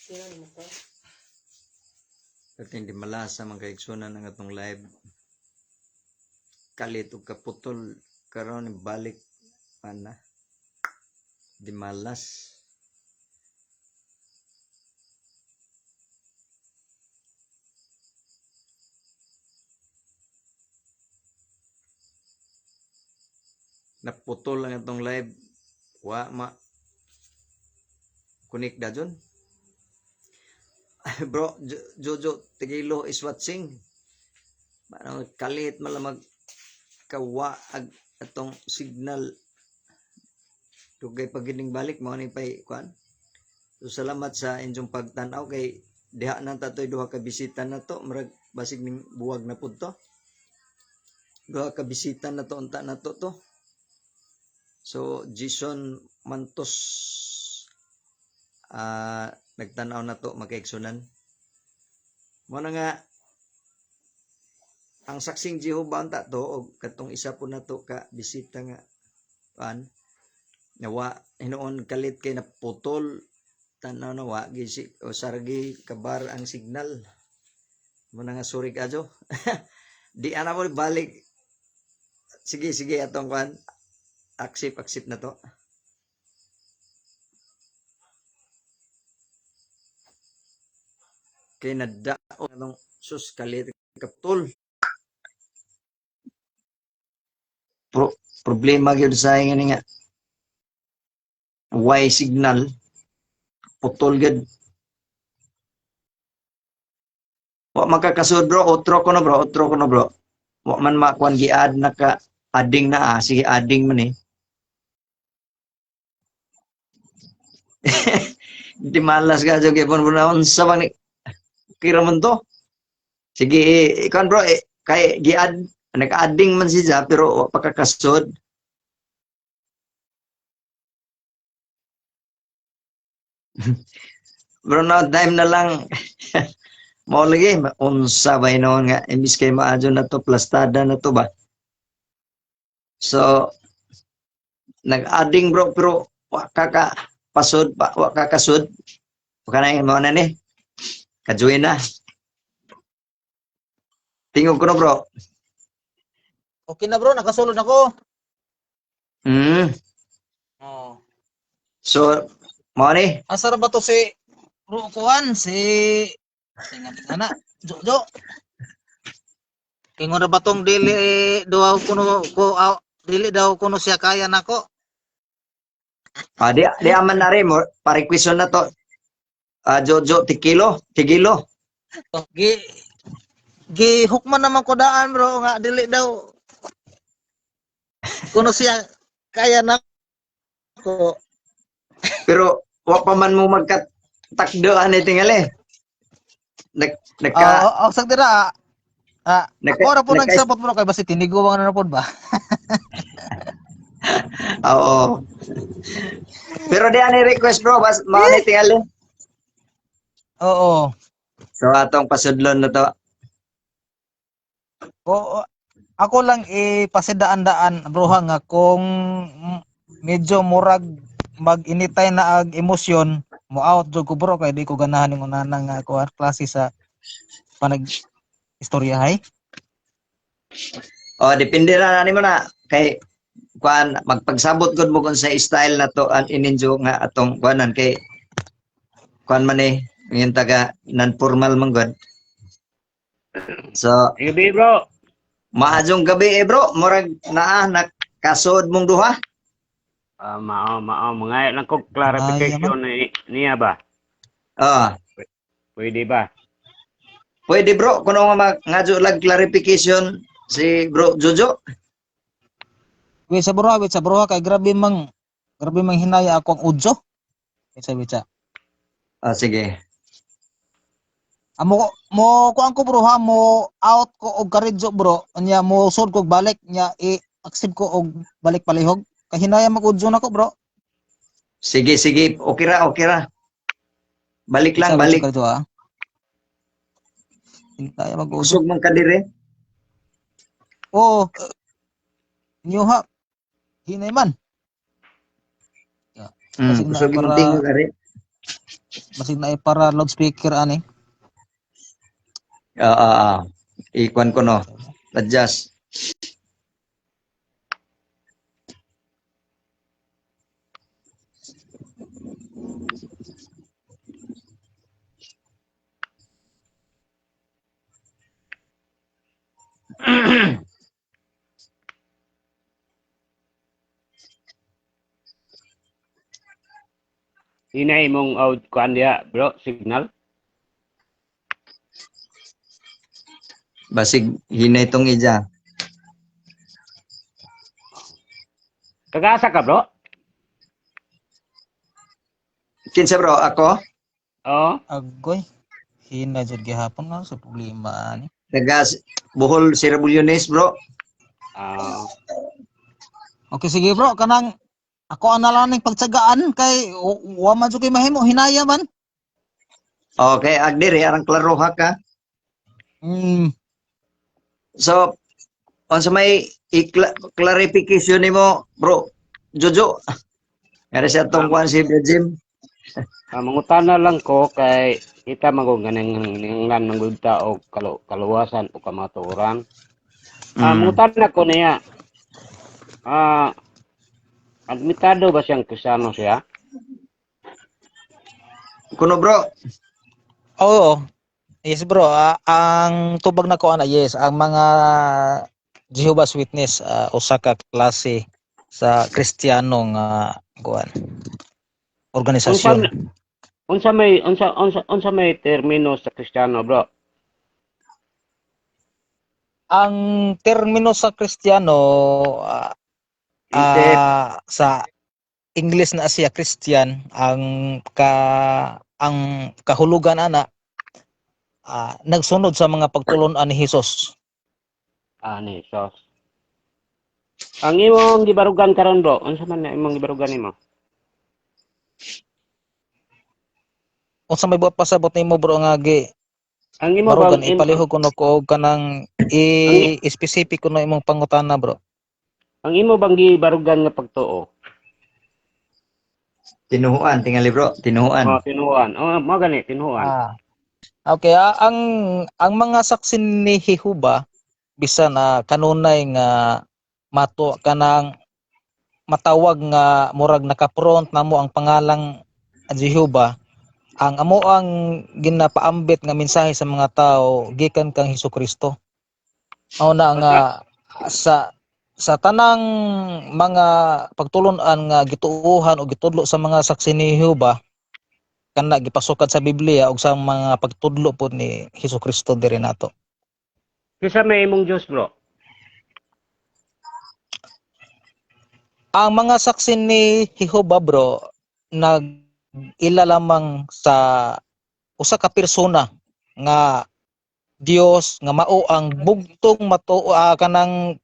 At hindi malasa mga kaigsunan ng atong live. Kalit o kaputol karon balik ana di malas. Naputol lang atong live. Wa ma kunik da dyan. Bro, Jojo Tigilo is watching. Parang kalit malamag kawaag atong signal. Tugay pagining balik mo ni pay kuan. So salamat sa inyong pagtanaw kay diha nang tatoy duha ka bisita na to, murag basig ning buwag na pud to. Duha ka bisita na to unta na to. So Jason Mantos nagtanaw na to makaigsunan. Mo na nga ang saksing Jehova unta to og katong isa po na to ka bisita nga kuan nawa hinoon kalit kay naputol tanaw na wa gisi o sargi kabar ang signal. Mo na nga sorry kadyo. Di ana mo balik. Sige atong kuan accept na to. Kay nadaon anong sus kalit kaputol. Problema gyud sa nga nga Y signal putol gud. Wa makakasud bro, otro ko no bro. Wa man makuan gi-add naka adding na sige adding man eh. Di malas ka jud gyud pun sa bang kira man to. Sige ikan bro kay gi-add naka-adding man siya pero wa pakakasud. Bro na time na lang. Mo lagi unsa ba ino nga imbis kay maadyo na to plastada na to ba. So nag-adding bro pero wa kakapasod pa wa kakasud. Kana mo na ni. Kajoin na. Tingog ko no bro. Okay na bro, nakasulod ako. Oh. So mo ni. Asa ra ba to si bro kuan si ana Jojo. Kingon ra ba tong dili daw kuno ko dili daw kuno siya kaya nako. Di aman na rin mo pa-requisition na to. Jojo Tigilo. Gi hukman naman ko daan bro nga dili daw kuno siya kaya nako. Pero wa pa man mo magkatakdoan ni tingali. Sa dira ako ra po nagsabot bro kay basi tiniguwang na pod ba. Oo. Pero di ani request bro bas mao ni tingali. Oo. So atong pasudlon na to. Oo. Ako lang ipasidaan-daan bro nga kung medyo murag mag-initay na ag emosyon mo out jud ko bro kay di ko ganahan ning unana nga kuan klase sa panag istorya hay. Depende na nimo na kay kuan magpagsabot gud mo kung sa style na to an ininjo nga atong kuanan kay kuan man eh yung taga non-formal man gud. So, gabi bro. Maadjong gabi bro, murag nakasod mong duha. Mao mga lang kog clarification niya ba? Pwede ba? Pwede bro, kuno nga ngadyo lag clarification si bro Jojo. Wait sa bro kay grabe mang hinaya ako ang udso. Wait. Sige. Mo kuan ko bro ha mo out ko og karidyo bro nya mo sud ko balik nya i-accept ko og balik palihog kay hinaya mag-udso nako bro. Sige okay ra. Balik lang balik. Ito ha. Hinaya mag-udso. Kusog man kadire. Inyo ha. Hinay man. Kusog man tingo kare. Masig na para loudspeaker ani. Ikuan ko no. Adjust. Hinay mong out kuan diha, bro, signal. Basig hinay tong ija. Kagasa ka, bro? Kinsa bro, ako? Oo. Agoy. Hina jud gihapon nga sa problema ani. Taga Bohol Sirabulyones bro. Ah, Okay sige bro, kanang ako ana lang ning pagtsagaan kay wa man jud kay mahimo hinaya man. Okay, agdiri arang klaro ha ka. So, unsa may clarification nimo bro? Jojo. Ngari sa tong kwan si Jim. mangutana lang ko kay kita magaganang ninglan ng gudta o kaluwasan o kamaturan. Mangutana ko niya. Admitado ba siyang Kristiyano siya? Kuno bro. Oo. Yes bro, ang tubag na ko ana yes, ang mga Jehovah's Witness usa ka klase sa Kristiyano nga kuan organisasyon. Unsa may termino sa Kristiyano, bro? Ang termino sa Kristiyano sa English na siya Christian, ang kahulugan ana nagsunod sa mga pagtulon-an ni Hesus. Ni Jesus. Ang imong gibarugan karon, bro, unsa man na imong gibarugan nimo? Unsa may buhat pasabot nimo bro nga Ang imo barugan bang ipalihog kuno ko kanang i-specific kuno imong pangutana bro. ang imo bang gibarugan nga pagtuo? Tinuhuan, tingali bro, tinuhuan. Tinuan. Mo gani tinuan. Okay, ang mga saksi ni Jehova bisan kanunay nga mato kanang matawag nga murag naka-front namo ang pangalang Jehova, ang amo ang ginapaambit nga mensahe sa mga tao gikan kang Hesukristo. Mao na nga sa tanang mga pagtulon-an nga gituohan o gitudlo sa mga saksi ni Jehova kana gipasukad sa Biblia ug sa mga pagtudlo pod ni Hesukristo diri nato. Kisa may imong Dios, bro? Ang mga saksi ni Jehova bro ila lamang sa usa ka persona nga Dios nga mao ang bugtong kanang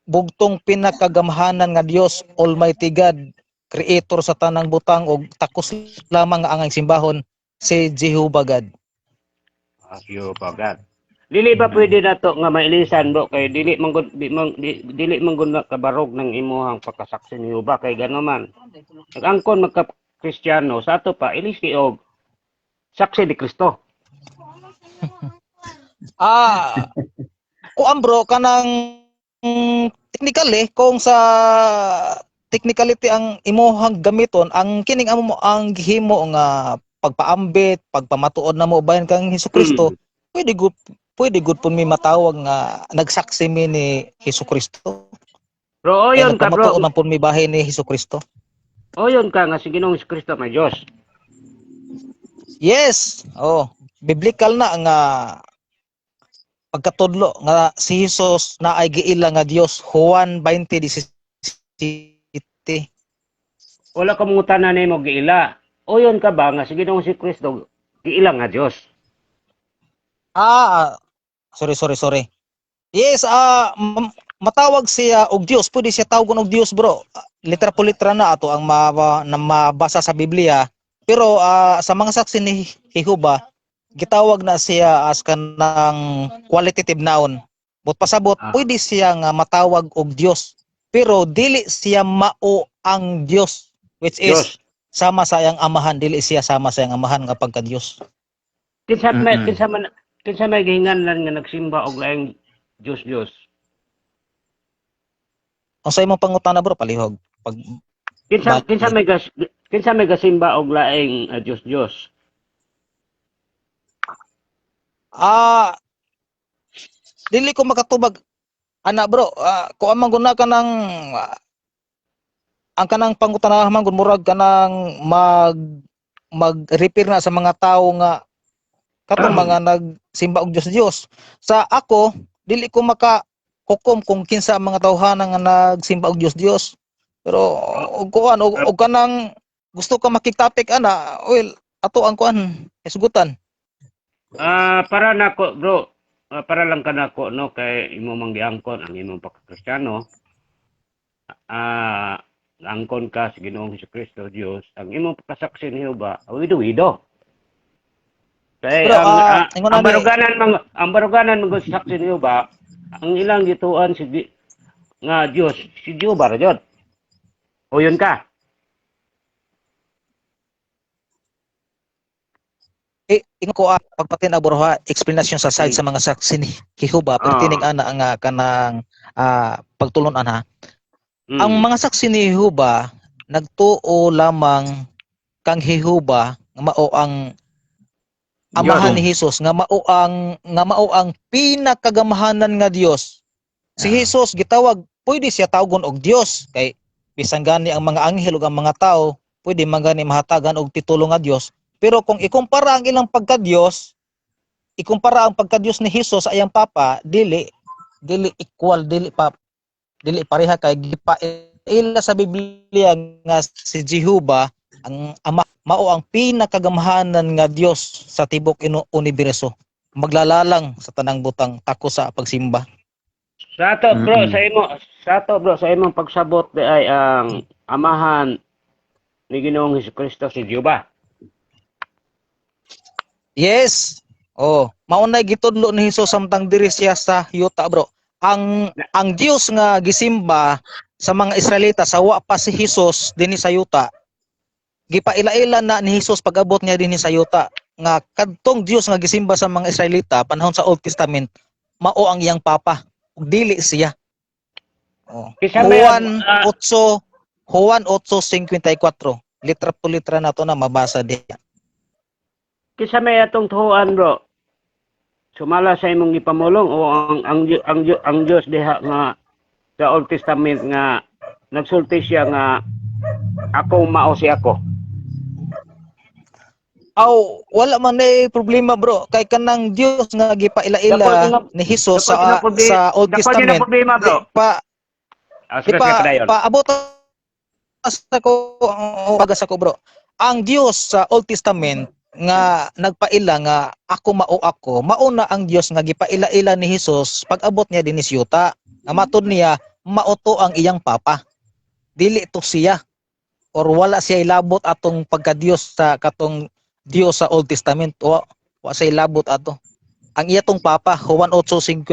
bugtong pinakagamhanan nga Dios Almighty God, creator sa tanang butang ug takos lamang nga ang simbahon si Jehovah God. Jehovah God. Dili ba pwede nato nga mailisan, bro, kay dili man gud kabarog ng imuhang pagkasaksi ni Jehova kay gano man. Nag-angkon magka Kristiyano sa ato pa ilisi og saksi ni Kristo. Kuan bro kanang technically kung sa technicality ang imuhang gamiton ang kining amo ang gihimo nga pagpaambit, pagpamatuod na mo bayan kang Hesukristo, pwede good pun mi matawag nga nagsaksi mi ni Hesukristo. Bro, oyon ka, bro. Pamatuod man pun mi bahin ni Hesukristo. Oyon ka nga si Ginoong Kristo may Dios. Yes. Biblical na nga pagkatudlo nga si Jesus na ay giila nga Dios. Juan 20:17. Wala ka mangutana nimo giila. Oyon ka ba nga si Ginoong Kristo giila nga Dios? Sorry. Yes, matawag siya og Dios. Pwede siya tawagon og Dios, bro. Litra po litra na ato ang mabasa sa Biblia. Pero sa mga saksi ni Jehova, gitawag na siya as kanang qualitative noun. But pasabot, pwede siya nga matawag og Dios. Pero dili siya mao ang Dios, which is sama sa iyang amahan, dili siya sama sa iyang amahan nga pagka Dios. Kinsa may Mm-mm. kinsa may gihinganlan nga nagsimba og laing Diyos. Ang sa imong pangutana bro palihog. Pag Kinsa may gasimba og laing Diyos. Dili ko makatubag ana bro. Kung amang guna ka ng ang kanang pangutana man gun murag kanang mag-repair na sa mga tao nga katong mga nagsimba og Diyos. Sa ako, dili ko maka-hukom kung kinsa ang mga tawhana nga nagsimba og Diyos. Pero og kuan og kanang gusto ka makik-topic ana, well, ato ang kuan isgutan. Para nako bro, para lang kanako no kay imo mang giangkon ang imong pagkakristyano. Angkon ka sa Ginoong Hesukristo Dios, ang imong pagkasaksi ni Jehova, wido-wido. Kay Pero, ang baruganan mga saksi ni Jehova, ang ilang gituan nga Dios, si Jehova ra jud. O yun ka. Ingon ko pagpatin na bro ha, explanation sa side sa mga saksi ni Jehova, pertining ana nga kanang pagtulon ana. Ang mga saksi ni Jehova nagtuo lamang kang Jehova nga mao ang amahan ni Hesus, nga mao ang pinakagamahanan nga Dios. Si Hesus gitawag, pwede siya tawgon og Dios kay bisan gani ang mga anghel ug ang mga tao pwede man gani mahatagan og titulo nga Dios. Pero kung ikumpara ang ilang pagka-Dios, ikumpara ang pagka-Dios ni Hesus sa iyang papa, dili equal, dili pareha kay gipaila sa Biblia nga si Jehova ang ama mao ang pinakagamahanan nga Dios sa tibok universo. Maglalalang sa tanang butang tako sa pagsimba. Sa ato bro, sa imong pagsabot di ay ang amahan ni Ginoong Hesukristo si Jehova. Yes. Maunay gitudlo ni Hesus samtang diri siya sa yuta bro. Ang Dios nga gisimba sa mga Israelita sa wa pa si Hesus dinhi sa yuta. Gipaila-ila na ni Hesus pag-abot niya dinhi sa yuta nga kadtong Dios nga gisimba sa mga Israelita panahon sa Old Testament mao ang iyang papa ug dili siya. Juan 8:54 litra po litra nato na mabasa diha. Kisa may atong tuhuan bro. Sumala sa imong ipamulong o ang Dios diha nga sa Old Testament nga nagsulti siya nga ako mao si ako. Wala man na problema bro kay kanang Dios nga gipaila-ila ni Hesus sa Old Testament. Problema bro. Paabot sa ko bro. Ang Dios sa Old Testament nga nagpaila nga ako mao na ang Dios nga gipaila-ila ni Hesus pag-abot niya dinhi sa yuta. Nga matud niya mao to ang iyang papa. Dili to siya or wala siya ilabot atong pagka-Dios sa katong Dios sa Old Testament wa siya ilabot ato. Ang iyatong papa Juan 8:54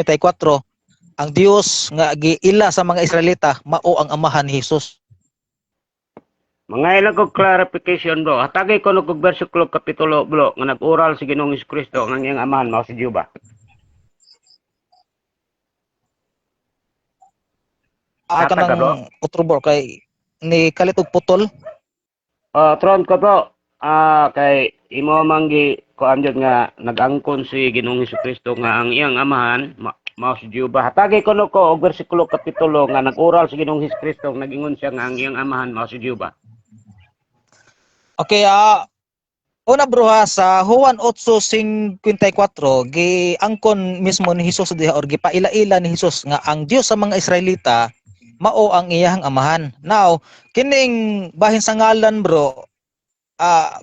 ang Dios nga giila sa mga Israelita mao ang amahan ni Hesus. Mga ilang kong clarification bro. Hatagay ko nung versikulo kapitulo bro nga nag-oral si Ginoong Hesukristo ng iyang amahan mao si Jehova. Kanang utro bro kay ni kalit og putol. Tron ko bro. Kay imo manggi ko amjud nga nag-angkon si Ginoong Hesukristo nga ang iyang amahan mao si Jehova. Hatagay ko no ko og versikulo kapitulo nga nag-oral si Ginoong Hesukristo nagingon siya nga ang iyang amahan mao si Jehova. Okay, una bro ha, sa Juan 8:54 giangkon mismo ni Hesus diha or gipaila-ila ni Hesus nga ang Dios sa mga Israelita mao ang iyang amahan. Now, kining bahin sa ngalan bro,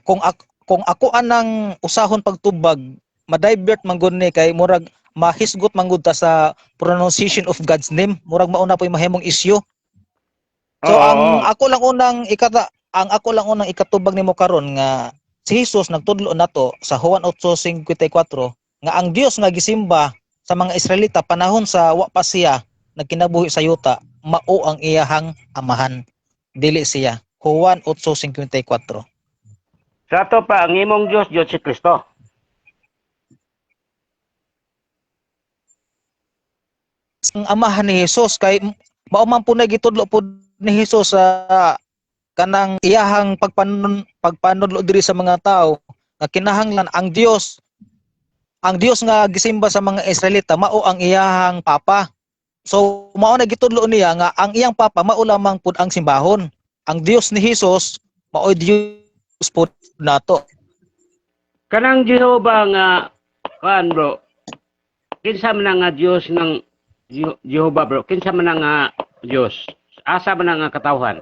kung ako anang usahon pagtubag, ma-divert man gud ni kay murag mahisgot man gud ta sa pronunciation of God's name, murag mauna po mahimong issue. So ang ako lang unang ikatubag nimo karon nga si Hesus nagtudlo nato sa Juan 8:54 nga ang Dios nga gisimba sa mga Israelita panahon sa wa pa siya nagkinabuhi sa yuta mao ang iyahang amahan, dili siya. Juan 8:54. Sa ato pa ang imong Dios Dios si Kristo. Ang amahan ni Jesus kay mao man po nagitudlo po ni Jesus sa kanang iyahang pagpanudlo diri sa mga tao nga kinahanglan ang Dios nga gisimba sa mga Israelita mao ang iyahang papa. So mao na gitudlo niya nga ang iyang papa mao lamang pud ang simbahon. Ang Dios ni Jesus mao Dios pud nato. Kanang Jehova nga kan bro. Kinsa man nga Dios ng Jehova bro? Kinsa man nga Dios? Asa man nga katawhan?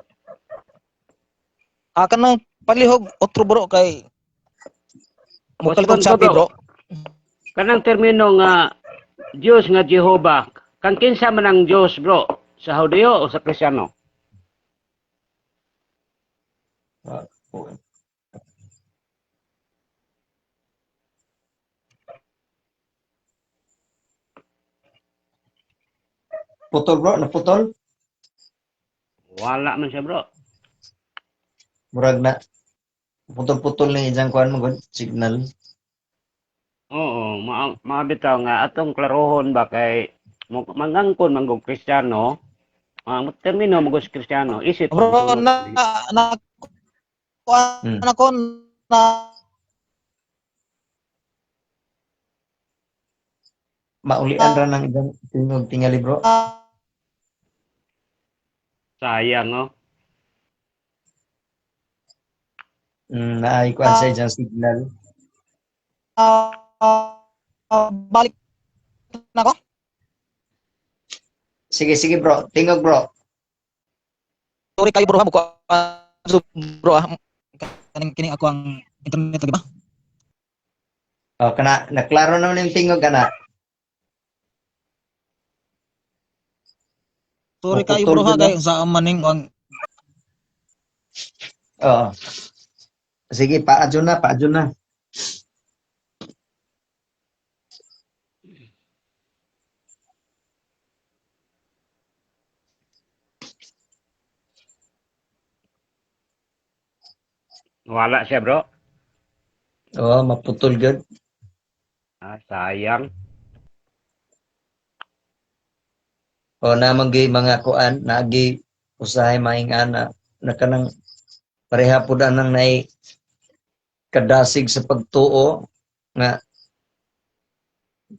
Kanang palihog otro bro kay Respond mukalkon ko, sabi bro. Kanang termino nga Dios nga Jehova, kang kinsa man ang Dios bro? Sa Hudyo o sa Kristiyano? Putol bro, naputol. Wala man siya bro. Murag na putol-putol ni ijang kuan mo gud signal. Oo, maabitaw nga atong klarohon ba kay mangangkon manggog Kristiyano, ang termino manggog Kristiyano, isip Bro pagsunod. na Hmm. kuan ako na Maulian ra ng ijang tingog tingali bro. Sayang oh. Naay kuan sa ijang signal. balik na ko. Sige bro, tingog bro. Sorry kayo bro ha ko bro kining ako ang internet lagi ba? Oh, kana naklaro naman yung tingog kana. Sorry kayo Maputol bro ha din kay sa maning ang Oo. Sige, paadyo na. Wala siya bro. Oo, maputol gud. Sayang. O namang gi mga kuan, nagi usahay maing na kanang pareha pud anang nay kadasig sa pagtuo nga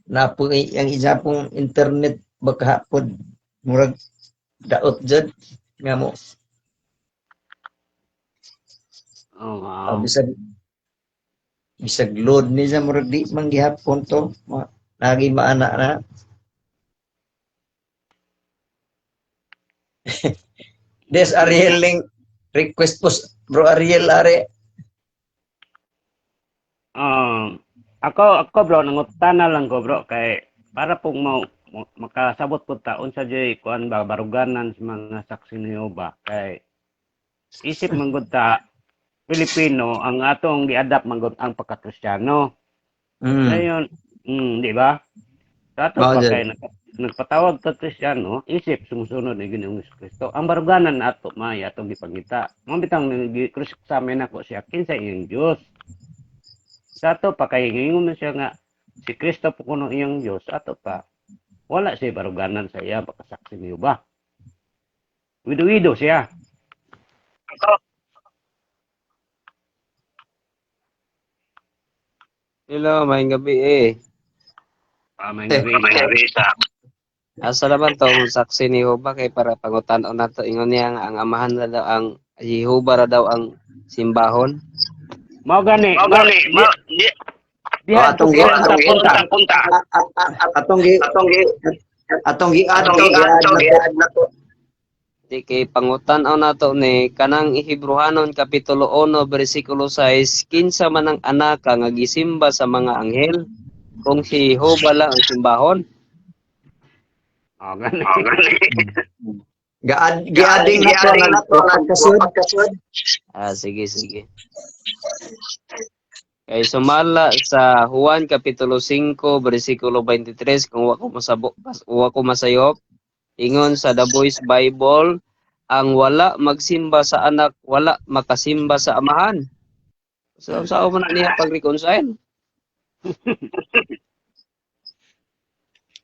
napo ang isa pong internet baka pod murag daot jud nga mo Oo. bisag load ni sa murag di man gihapon to lagi maana na. Des Ariel link request post bro Ariel are. Ako bro nangutana lang ko bro kay para pong makasabot ko taon sa jay kuan ba baruganan sa mga saksi ni Jehova kay isip manggod ta Pilipino ang atong gi-adapt manggod ang pagka-Kristiyano. Ngayon, di ba? Sa ato pa kay nagpatawag ta Kristiyano, isip sumusunod ni Ginoong Kristo. Ang baruganan nato may atong gipangita. Mambitang gi-cross sa amin ako siya kinsa iyang Dios. Sa ato pa kay ingon siya nga si Kristo po kuno iyang Dios, ato pa wala siya baruganan sa iya pagkasaksi ni Jehova. Wido-wido siya. Hello, maayong gabi eh. May gabi sa Asa naman tong saksi ni Jehova kay para pangutan-on nato ingon niya nga ang amahan na daw ang Jehova ra daw ang simbahon. Mao gani. Diha atong punta. Atong gi add na to. Di kay pangutan-on nato ni kanang Hebrehanon kapitulo 1 bersikulo 6 kinsa man ang anak nga gisimba sa mga anghel kung si Jehova lang ang simbahon. Mao gani. Gi-adding na to nagkasud. Sige. Kay sumala sa Juan kapitulo 5 bersikulo 23 kung wa ko masayop ingon sa The Voice Bible ang wala magsimba sa anak wala makasimba sa amahan. So, sao man na niya pag-reconcile?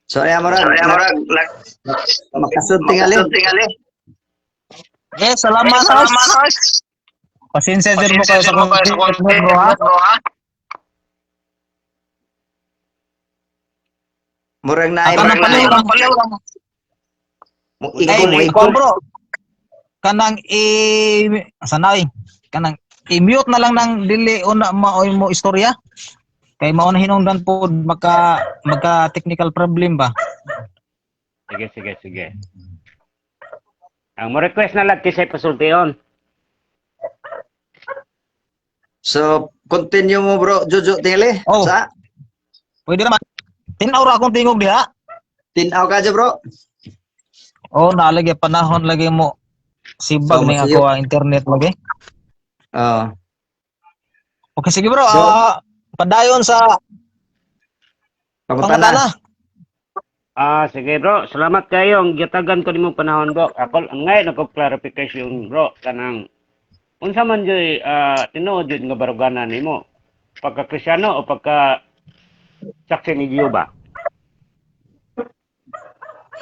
So ayan murag makasud tingali. Eh, salamat host. Pasensya din mo kayo sa content bro ha. Murag na ay Kanang paliw. ikaw bro. Kanang sanay. Kanang i-mute na lang ng dili una maoy mo istorya. Kay mao na hinungdan po magka technical problem ba. Sige. Ang mo request na lang kisay pasultiyon. So continue mo bro Jojo tingali. Oh. Sa Pwede naman. Tinaw ra akong tingog diha. tinaw ka dyan bro. Oh, nalagi panahon lagi mo sibag So, ning masiyo. ako ang internet lagi. Oh. Okay, sige bro. So- Padayon sa Pangutana. Sige bro, salamat kayo. Ang gitagan ko nimong panahon bro. Ako ngayon ako clarification bro kanang unsa man joy tinuod jud nga baruganan nimo. Pagka Kristiyano o pagka saksi ni Jehova.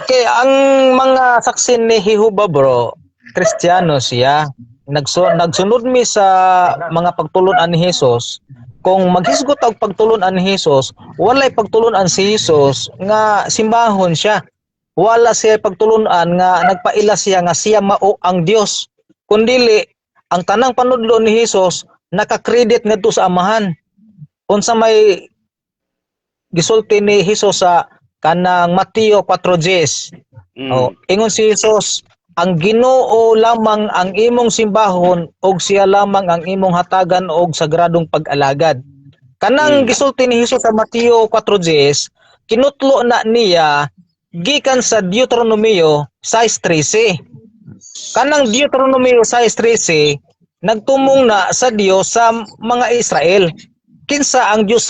Okay, ang mga saksi ni Jehova bro, Kristiyano siya. Nagsunod mi sa mga pagtulon-an ni Hesus. Kung maghisgot og pagtulon-an ni Hesus, walay pagtulon-an si Hesus nga simbahon siya. Wala siya pagtulon-an nga nagpaila siya nga siya mao ang Dios. Kundili ang tanang panudlo ni Hesus naka-credit ngadto sa Amahan. Unsa may gisulti ni Hesus sa kanang Mateo 4:10. Oh, ingon si Jesus, ang Ginoo lamang ang imong simbahon og siya lamang ang imong hatagan og sagradong pag-alagad. Kanang gisulti ni Jesus sa Mateo 4:10, kinutlo na niya gikan sa Deuteronomio 6:13. Kanang Deuteronomio 6:13 nagtumong na sa Dios sa mga Israel. Kinsa ang Dios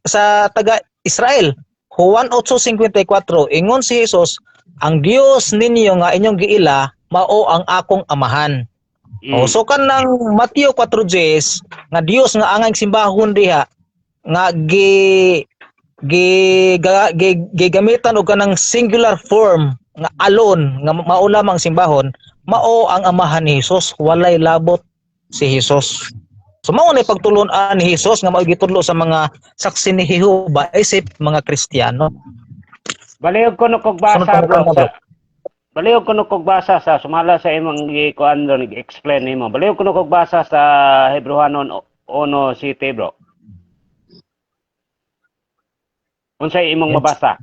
sa taga Israel? Juan 8:54 ingon si Jesus, ang Dios ninyo nga inyong giila mao ang akong amahan. O so kanang Mateo 4:10 nga Dios nga angay simbahon diha nga gigamitan og kanang singular form nga alone nga mao lamang simbahon, mao ang amahan ni Hesus, walay labot si Hesus. So mao na pagtulon-an ni Hesus nga mao gitudlo sa mga saksi ni Jehova isip mga Kristiyano. Baliog ko no kog basa bro. Baliog ko no kog basa sa sumala sa imong gikuan do nag-explain nimo. Baliog ko no kog basa sa Hebrewanon 1:7 bro. Unsay imong mabasa?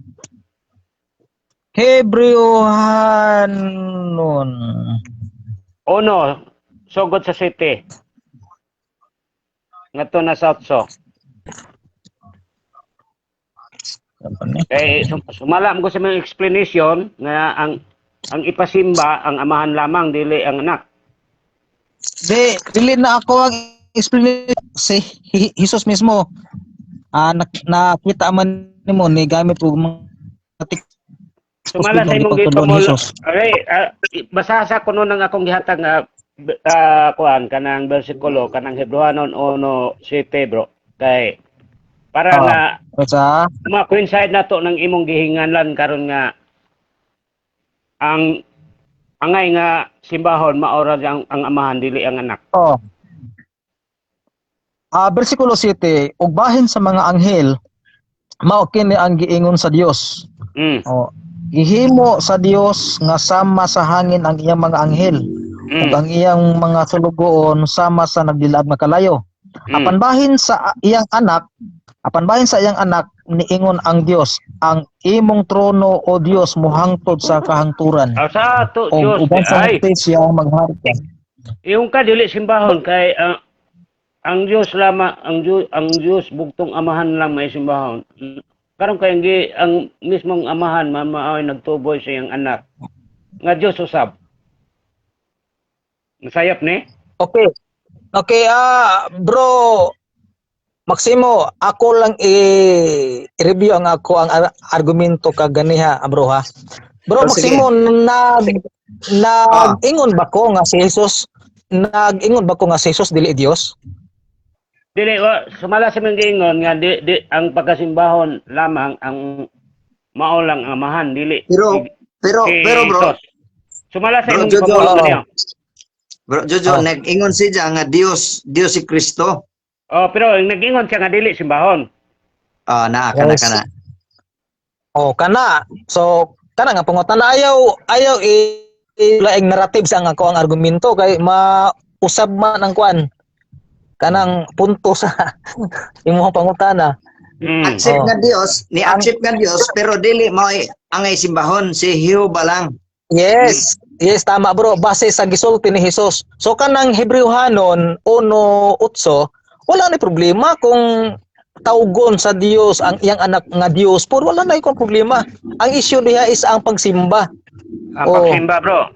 Hebrewanon 1 sugod sa 7. Ngadto na sa 8. Kay sumala mo ko sa mga explanation nga ang ipasimba ang amahan lamang dili ang anak. Dili na ako ang explain si Hesus mismo. Nakita man nimo ni gamit og mga Sumala sa imong gipamol. Okay, basasa ko nun ang akong gihatag nga kuan kanang bersikulo kanang Hebrewanon 1:7 bro. Kay para nga ma-coincide nato ng imong gihinganlan karon nga ang angay nga simbahon maora ang amahan dili ang anak. Bersikulo 7, ug bahin sa mga anghel mao kini ang giingon sa Dios. Ihimo sa Dios nga sama sa hangin ang iyang mga anghel ug ang iyang mga sulugoon sama sa nagdilaag nga kalayo. Apan bahin sa iyang anak niingon ang Dios, ang imong trono o Dios mohangtod sa kahangturan. Sa to Dios uban sa ay siya maghari. yung ka dili simbahon kay ang Dios lamang ang Dios bugtong amahan lang may simbahon. Karon kay ang mismong amahan mamaaw nagtuboy sa iyang anak. Nga Dios usab. Masayap ni? Okay, bro Maximo, ako lang i-review ang argumento kaganiha, bro ha. Bro Maximo, nag-ingon ba ko nga si Jesus dili Dios? Dili sumala sa mga giingon nga ang pagkasimbahon lamang ang mao lang ang amahan dili Pero bro, Jesus. Sumala sa Bro, imong Jojo, pamulong oo. niyo. bro Jojo, Oh. nag-ingon siya nga Dios si Kristo. Oh, pero nag-ingon siya nga dili simbahon. Naa Yes. kana. Oh, kana. So, kana nga pangutan na ayaw laing narrative sa nga ako ang argumento kay mausab man ang kuan kanang punto sa imong pangutana. Accept Oh. nga Dios, accept nga Dios, pero dili mo angay simbahon si Jehova lang. Yes. Yes, tama bro. Base sa gisulti ni Jesus. So kanang Hebrewhanon 1:8, wala na problema kung tawgon sa Dios ang iyang anak nga Dios, pero wala na ikong problema. Ang issue diha is ang pagsimba. Ang Oh. pagsimba, bro.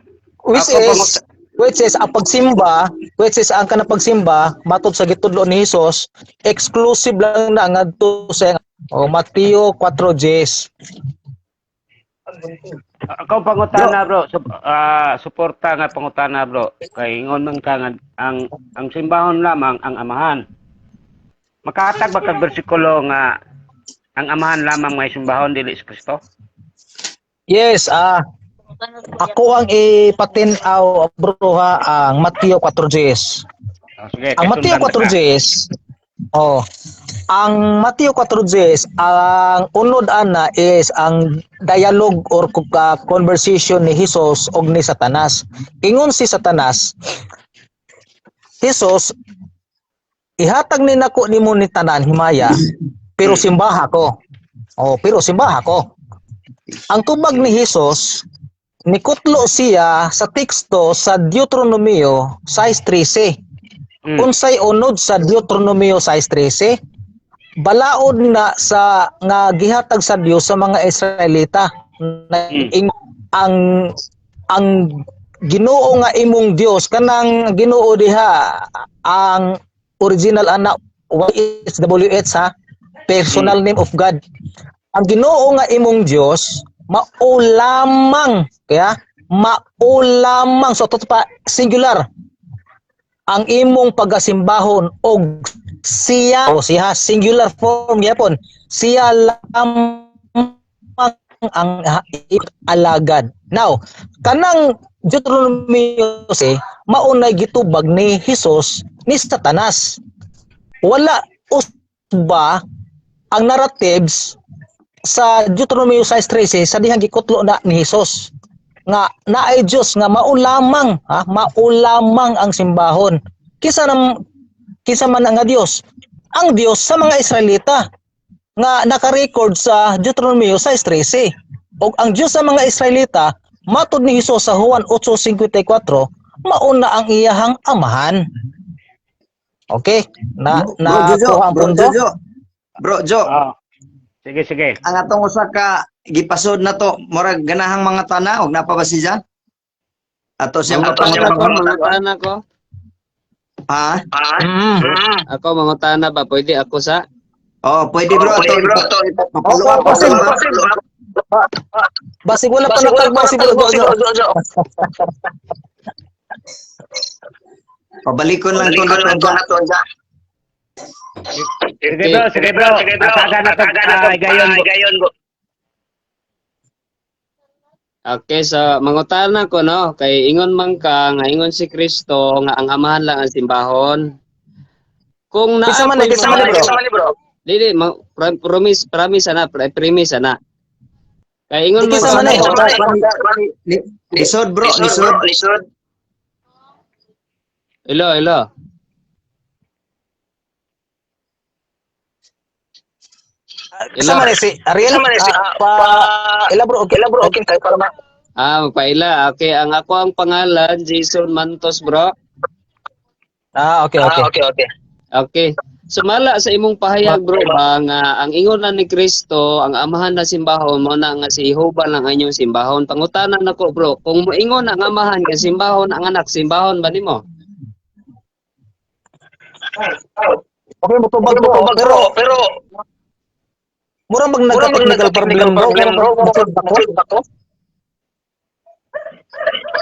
Which is ang pagsimba, which is ang kanang pagsimba matod sa gitudlo ni Jesus, exclusive lang na ngadto sa Mateo 4:10. Ako pangutana, bro. Suporta nga pangutana, bro. Kay ingon man ka nga ang simbahon lamang ang amahan. Makahatag ba kag bersikulo nga ang amahan lamang may simbahon dili si Kristo? Yes, ako ang ipatinaw bro ha ang Mateo 4:10. Sige, Ang Mateo 4:10, ang Mateo 4:10, ang unod ana is ang dialogue or conversation ni Jesus og ni Satanas. Ingon si Satanas, Jesus, ihatag ni nako nimo ni tanan himaya, pero simbaha ko. Pero simbaha ko. Ang tubag ni Jesus, nikutlo siya sa teksto sa Deuteronomio 6:13. Unsay unod sa Deuteronomio 6:13? Balaod na sa nga gihatag sa Dios sa mga Israelita na ang Ginoo nga imong Dios kanang Ginoo diha ang original anak YHWH ha, personal name of God. Ang Ginoo nga imong Dios maulamang maulamang so pa singular ang imong pagasimbahon og siya singular form yapon siya lamang ang alagad. Now kanang Deuteronomio maunay gitubag ni Jesus ni Satanas. Wala usba ang narratives sa Deuteronomio 6:13 sa dihang gikutlo na ni Jesus nga naay Dios nga maulamang maulamang ang simbahon kisa man nga Dios ang Dios sa mga Israelita nga naka-record sa Deuteronomio 6:13 ug ang Dios sa mga Israelita matud ni Jesus sa Juan 8:54 mauna ang iyahang amahan. Okay, Bro Jo. Sige. Ang atong usa ka gipasod na to, murag ganahang mga tana og napabasi diyan. Ato siya Mangutana ko. Ha? Ako mangutana ba? Pwede ako sa? Pwede bro. Papuluan pa sa Basig wala pa nakagba si bro. Pabalikon lang to na to. Sige bro. Taga na to gayon bro. Okay, so mangutana ko no, kay ingon man ka nga ingon si Kristo nga ang amahan lang ang simbahon. Kung na Kisa man bro. Dili, promise na. Kay ingon man Kisa man Lisod bro, lisod. Hello. Kisa man si Ariel bro, okay kay para ma. Magpaila. Okay, ang ako ang pangalan Jason Mantos, bro. Okay. Okay. Sumala sa imong pahayag, bro, ba nga ang ingon na ni Kristo, ang amahan na simbahon mo na nga si Jehova lang ang inyong simbahon. Pangutanan nako, bro, kung moingon ang amahan nga simbahon ang anak, simbahon ba nimo? Okay, mutubag pero mura nagka-technical problem bro.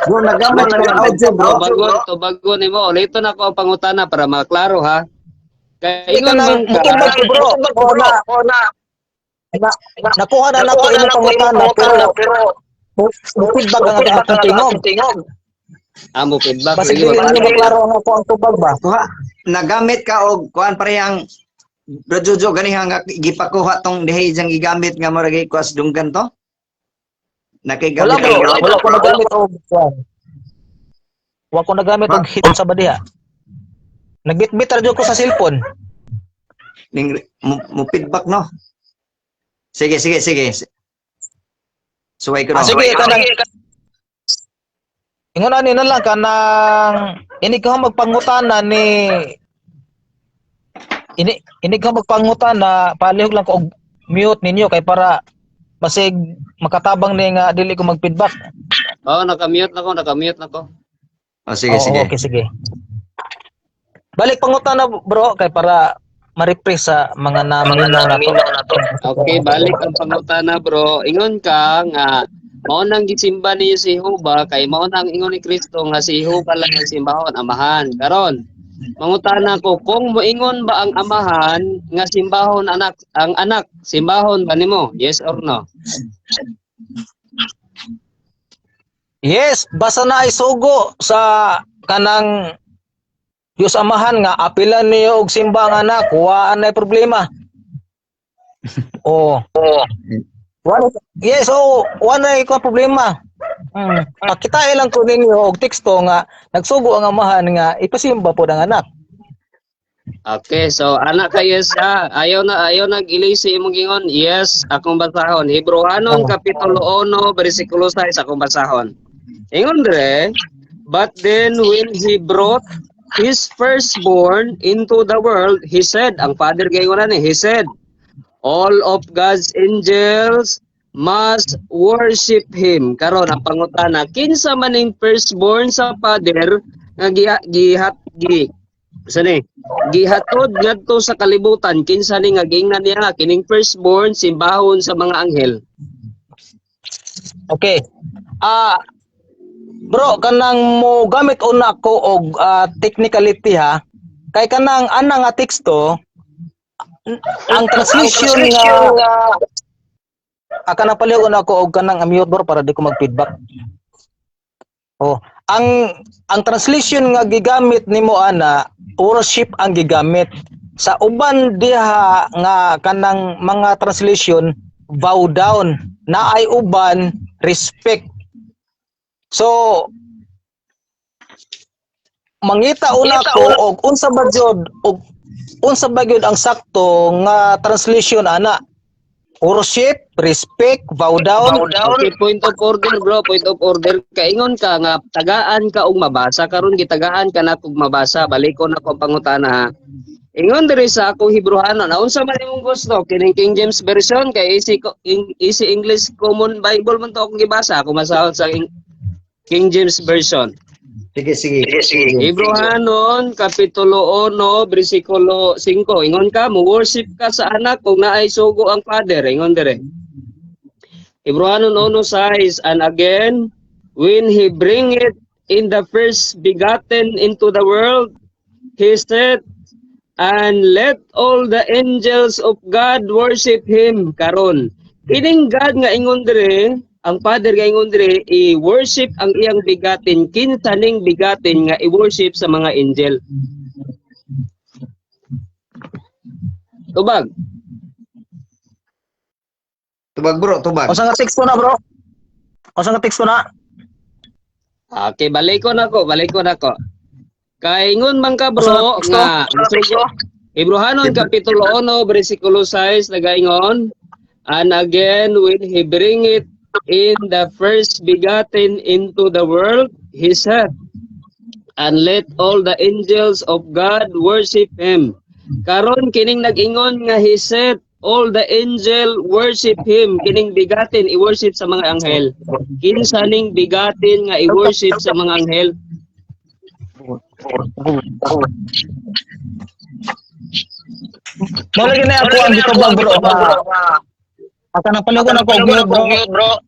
Bro, nagamit ka ng audio bro. Tubagon nimo. Ulito na ko ang pangutana para maklaro ha. Kay Ika ingon nang man ka, mutubag ko bro. O na nakuha na nato imong pangutana pero feedback ang atong tingog. amo feedback Basig sige dili ba? ninyo maklaro ang ako ang tubag ba? Kuha, nagamit ka og kuan parehang Bro Jojo ganiha nga gipakuha tong dihay jang gigamit nga murag kuas dunggan to. Wala Nakigamit bro, ka wala ko nagamit og kuan. Wala ko nagamit og hit sa badiha. Nagbitbit ra jud ko sa cellphone. ning mo feedback no. Sige. Suway ko no. Sige kanang ingon ani na lang kanang ini ka magpangutana ni ini ka magpangutana palihog lang ko og mute ninyo kay para basig makatabang ni nga dili ko mag-feedback. Oh, nakamute na ko. Oh, sige. Okay, sige. Balik pangutana bro kay para ma-refresh sa mga naminaw na to. Okay, balik ang pangutana bro. Ingon ka nga mao nang gisimba niyo si Jehova kay mao nang ingon ni Kristo nga si Jehova lang ang simbahon amahan. Karon, mangutana ko kung moingon ba ang amahan nga simbahon ang anak simbahon ba nimo? Yes or no? Yes, basta na isugo sa kanang Diyos amahan nga apilan niyo og simba ang anak, kuhaan na problema. Oh. Yes, wala ko problema. Makita lang ko ninyo og teksto nga nagsugo ang amahan nga ipasimba po ang anak. Okay, so anak ka yes ha. Ayaw na gilisi imong gingon. Yes, akong basahon. Hebrewanon kapitulo 1 bersikulo 6 akong basahon. Ingon dire, but then when he brought his firstborn into the world, he said, ang father gayon ni, he said, all of God's angels must worship him. Karon ang pangutana, kinsa maning firstborn sa father nga gihatod ngadto sa kalibutan, kinsa ni nga giingnan niya kining firstborn simbahon sa mga anghel. Okay. Bro, kanang mo gamit una ko og technicality ha. Kay kanang ana nga teksto ang translation nga kanang palihog na ko og kanang mute bro para di ko mag-feedback. Oh, ang translation nga gigamit nimo ana worship ang gigamit. Sa uban diha nga kanang mga translation bow down, naay uban respect. So mangita una ko og unsa ba gyud ang sakto nga translation ana? Worship, respect, bow down. Okay, point of order bro, point of order. Kaingon ka nga tagaan ka og mabasa karon gitagaan ka na og mabasa. Balikon ako ang pangutana ha. Ingon diri sa akong Hebrewanon, unsa man imong gusto? Kining King James version kay easy English Common Bible man to akong gibasa. Ako masahod sa King James version. Sige. Hebrewanon kapitulo 1 bersikulo 5. Ingon ka mo worship ka sa anak kung naay sugo ang father. Ingon dire. Hebrewanon 1:6, and again when he bring it in the first begotten into the world, he said, and let all the angels of God worship him. Karon kining God nga ingon dire, ang Father nga ingon dire, i-worship ang iyang bigatin, kinsa ning bigatin nga i-worship sa mga angel. Tubag. Tubag bro. Unsa nga teksto na bro? Unsa nga teksto na? Okay, balik ko na ko. Kay ingon man ka bro nga Hebrewanon kapitulo 1 bersikulo 6 nagaingon, and again when he bring it in the first begotten into the world, he said, and let all the angels of God worship him. Karon kining nag-ingon nga he said, all the angel worship him, kining bigatin i-worship sa mga anghel. Kinsa ning bigatin nga i-worship sa mga anghel? Mula gina ako ang gitubag bro. Aka na palugan ako og mute bro.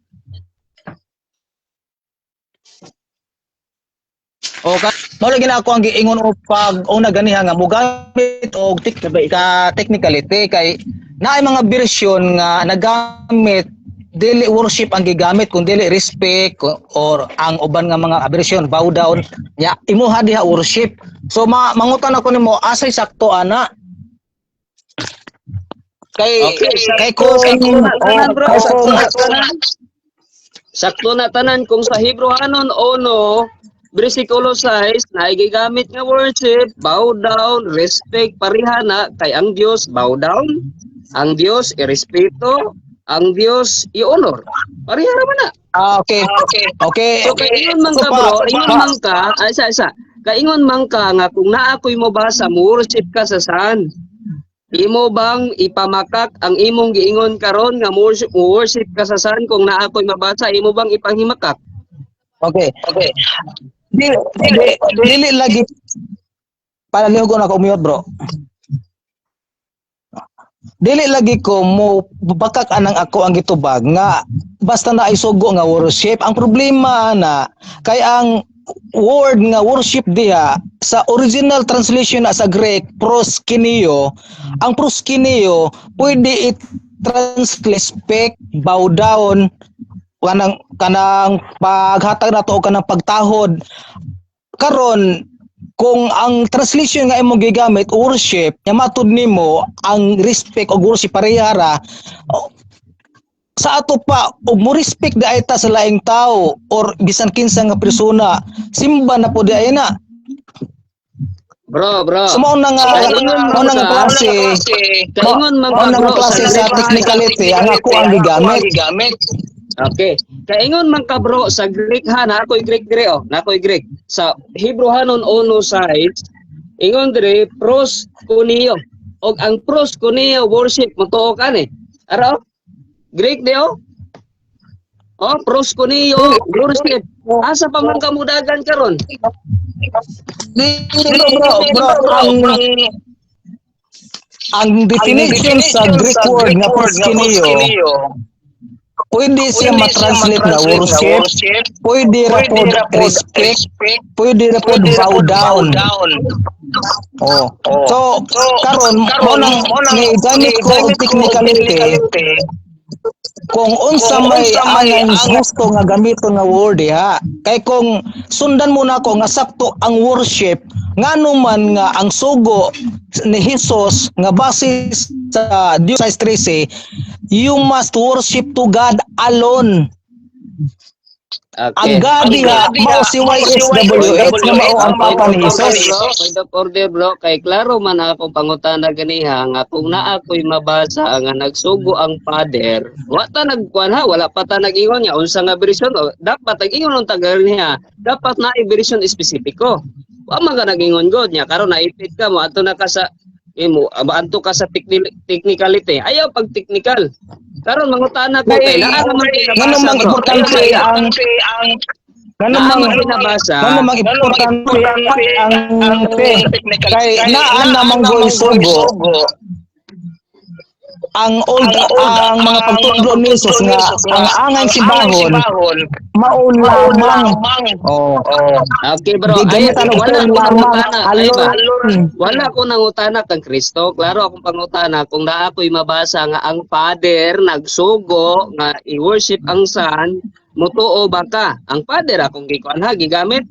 O mao lagi na ako ang giingon og pag una ganiha nga mogamit og technicality kay naay mga bersyon nga nagamit dili worship ang gigamit kun dili respect or ang uban nga mga bersyon bow down nya imuha diha worship. So mangutan ako nimo asay sakto ana kay kung Sakto na tanan kung sa Hebrewanon 1 bersikulo 6 na gigamit nga worship, bow down, respect, parihana kay ang Dios bow down, ang Dios irespeto, ang Dios i-honor. Parihana man na. okay. So kaingon man ka bro, ingon man ka, isa. Kaingon man ka nga kung naa ko'y mo basa mo worship ka sa saan? Imo bang ipamakak ang imong giingon karon nga worship ka sa saan kung naa ko'y mabasa? Imo bang ipanghimakak? Okay. Dili lagi para liho ko na ko mute bro. Dili lagi ko mo bakak anang ako ang gitubag nga basta na isugo nga worship. Ang problema na kay ang word nga worship diha sa original translation na sa Greek proskineo, ang proskineo pwede i-translate respect, bow down, kanang paghatag nato o kanang pagtahod. Karon kung ang translation nga imong gigamit worship, nya matud nimo ang respect o worship parehara sa ato pa og mo respect da ita sa laing tao or bisan kinsa nga persona, simba na po di ay na. Bro. So mao na nga klase, Kaingon man mao ka na nga bro klase sa technicality ang ako ang gigamit. Okay. Kaingon man ka bro sa Greek ha, na ako'y Greek dire oh, na ako'y Greek. Sa Hebrewanon 1:6, ingon dire proskuneo. Og ang proskuneo worship mo tuo kani. Ara Greek dio? Oh, proskuneo worship. Asa pa man kamudagan karon? Bro, ang definition sa Greek word nga proskuneo pwede siya matranslate na worship, pwede ra pod respect, pwede ra pod bow down. So karon mo nang gamit ko og technicality kung unsa may ang gusto nga gamiton nga word ha. Kay kung sundan mo na ko nga sakto ang worship ngano man nga ang sugo ni Jesus nga base sa Dios 6:13, you must worship to God alone. Ang God diha mao si YHWH nga mao ang Papa ni Jesus. Point of order bro, kay klaro man akong pangutana ganiha nga kung naa ko'y mabasa nga nagsugo ang Father, wa ta nagkuan ha, wala pa ta nag-ingon nga unsa nga bersyon o dapat nag-ingon ang taga niya, dapat na bersyon espesipiko. Wa man ka nag-ingon god nya karon naipit ka mo ato na ka sa imo anto ka sa technicality. Ayaw pag technical. Karon mangutana ko kay naa naman Ngano mang importante ang Ngano mang importante ang kay naa namang goy sugo ang mga pagtudlo ni Jesus nga ang angay simbahon mao lamang. Okay bro, wala ko nangutana kang Kristo. Klaro akong pangutana kung naa ko'y mabasa nga ang Father nagsugo nga i-worship ang Son, mutuo ba ka? Ang Father akong gigamit.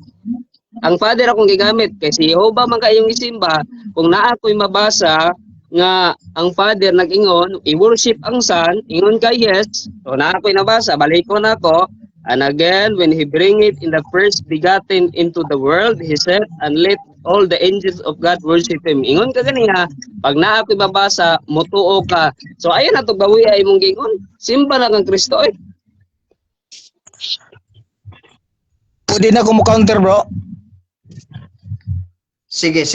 Ang Father akong gigamit kay si Jehovah man kayong isimba. Kung naa ko'y mabasa nga ang Father nag-ingon i-worship ang Son, ingon ka yes. So naa ko'y nabasa, balik ko na ko. And again, when he bring it in the first begotten into the world, he said, and let all the angels of God worship him. Ingon ka ganiha, pag naa ko'y mabasa, mutuo ka. So ayun na to gawi ay mong gingon. Simba na kang Kristo eh. Pwede na ko mo counter bro. Sige.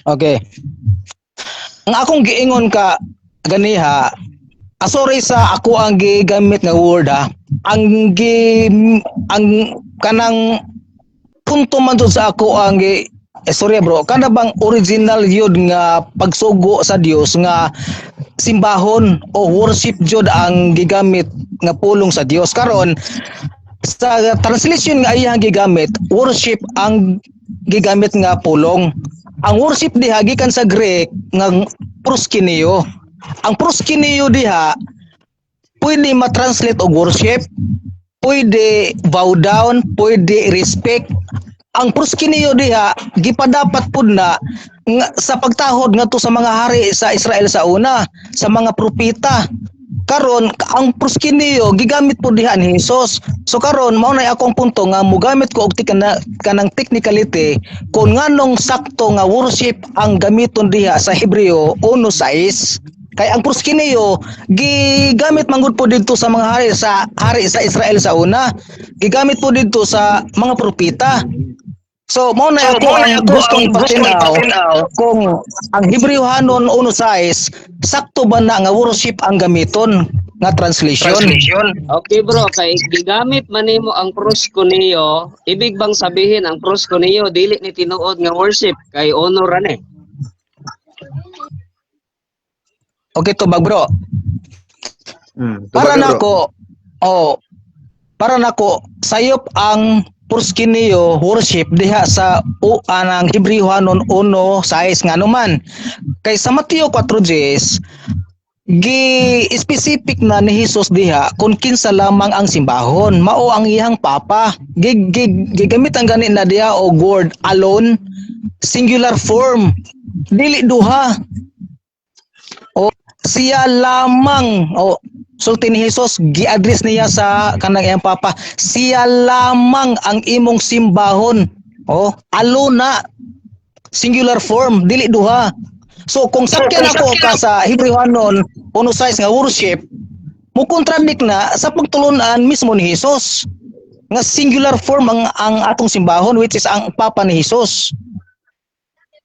Okay. Ang akong giingon ka ganiha, sorry sa ako ang gigamit nga word ha. Ang kanang punto man dun sa ako ang sorry bro, kana bang original yun nga pagsugo sa Dios nga simbahon o worship jud ang gigamit nga pulong sa Dios karon sa translation nga iyang gigamit, worship ang gigamit nga pulong. Ang worship diha gikan sa Greek nga proskuneo. Ang proskuneo diha pwede ma-translate og worship, pwede bow down, pwede respect. Ang proskuneo diha gipadapat pud na nga, sa pagtahod ngadto sa mga hari sa Israel sa una, sa mga propeta. Karon ang proskuneo gigamit po diha ni Hesus. So karon mao na akong punto nga mogamit ko og kanang technicality kung nganong sakto nga worship ang gamiton diha sa Hebreo 1:6. Kay ang proskuneo gigamit manggod po didto sa mga hari sa Israel sa una. Gigamit po didto sa mga propeta. So mao na ako ang gustong ipatinaw kung ang Hebreohanon 1:6 sakto ba na nga worship ang gamiton nga translation. Okay bro, kay gigamit man nimo ang proskuneo, ibig bang sabihin ang proskuneo dili ni tinuod nga worship kay honor ani? Okay to bag bro. Tubag Para na, bro. nako para nako sayop ang proskuneo worship diha sa anang Hebreohanon 1:6 nga naman. Kay sa Mateo 4:10 gi-specific na ni Hesus diha kung kinsa lamang ang simbahon, mao ang iyang papa. Gigamit ang gani na diha og word alone, singular form, dili duha. O siya lamang, o sulti ni Hesus gi-address niya sa kanang iyang papa, siya lamang ang imong simbahon. O alone na, singular form, dili duha. So kung sakyan ako ka sa Hebreohanon 1:6 nga worship, mo contradict na sa pagtulunan mismo ni Hesus nga singular form ang atong simbahon, which is ang papa ni Hesus.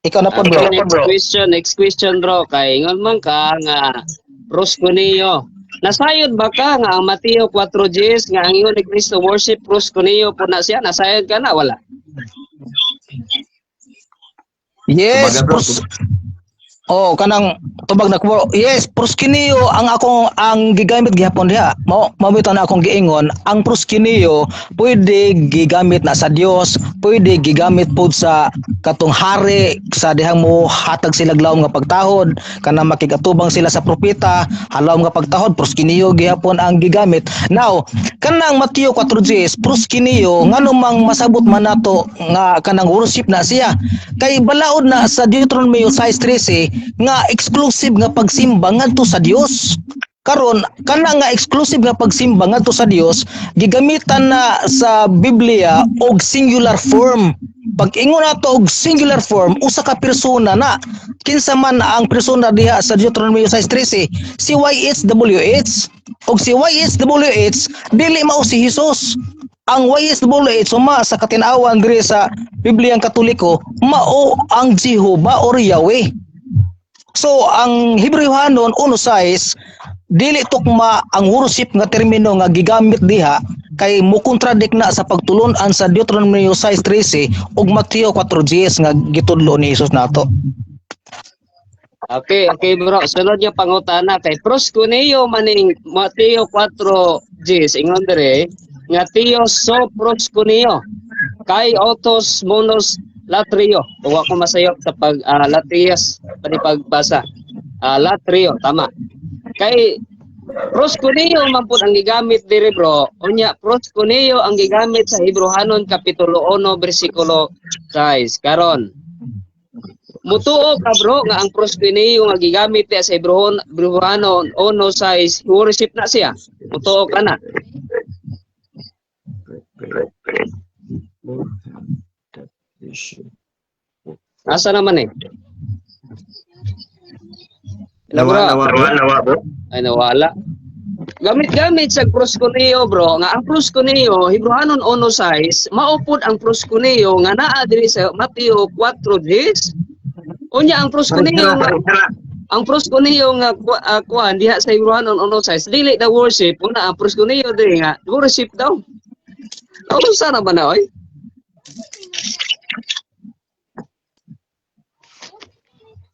Ikaw na po bro. Next question bro, kay ingon man ka nga proskuneo. Nasayod ba ka nga ang Mateo 4:10 nga ang ingon ni Kristo worship proskuneo po na siya? Nasayod ka na wala? Yes, Tubaga, bro. kanang tubag na ko. Yes, proskuneo ang gigamit gihapon diha. Mabitaw na akong giingon, ang proskuneo pwede gigamit na sa Dios, pwede gigamit pod sa katong hari sa dihang mo hatag sila lawom nga pagtahod, kanang makigatubang sila sa propeta, halawom nga pagtahod, proskuneo gihapon ang gigamit. Now, kanang Mateo 4:10, proskuneo ngano mang masabot man nato nga kanang worship na siya. Kay balaod na sa Deuteronomy 6:13 nga exclusive nga pagsimba ngadto sa Dios. Karon kana nga exclusive nga pagsimba ngadto sa Dios gigamitan na sa Biblia og singular form. Pag ingon nato og singular form, usa ka persona na. Kinsa man ang persona diha sa Deuteronomy 6:13, si YHWH. Og si YHWH dili mao si Hesus. Ang YHWH suma sa katinawan diri sa Bibliang Katoliko mao ang Jehovah or Yahweh. So ang Hebreohanon 1:6 dili tukma ang worship nga termino nga gigamit diha kay mo contradict na sa pagtulon-an sa Deuteronomy 6:13 ug Mateo 4:10 nga gitudlo ni Hesus nato. Okay bro. Sunod yung pangutana kay proskuneo maning Mateo 4:10 ingon dire nga Theos so proskuneo kay autos monos latrio. Tuwa ko masayop sa pag latrias pagbasa. Latrio tama. Kay proskuneo man pud ang gigamit dire bro. Unya proskuneo ang gigamit sa Hebreohanon kapitulo 1 bersikulo 6. Karon mutuo ka bro nga ang proskuneo nga gigamit sa Hebreohanon 1:6 worship na siya. Mutuo ka na. Asa naman eh? Nawa, bro. Ay nawala. Gamit sa proskuneo bro, nga ang proskuneo Hebreohanon 1:6 maupod ang proskuneo nga naa diri sa Mateo 4:10. Unya ang proskuneo nga kuan diha sa Hebreohanon 1:6 dili daw worship, una ang proskuneo diri nga worship daw. Usa na ba na oy?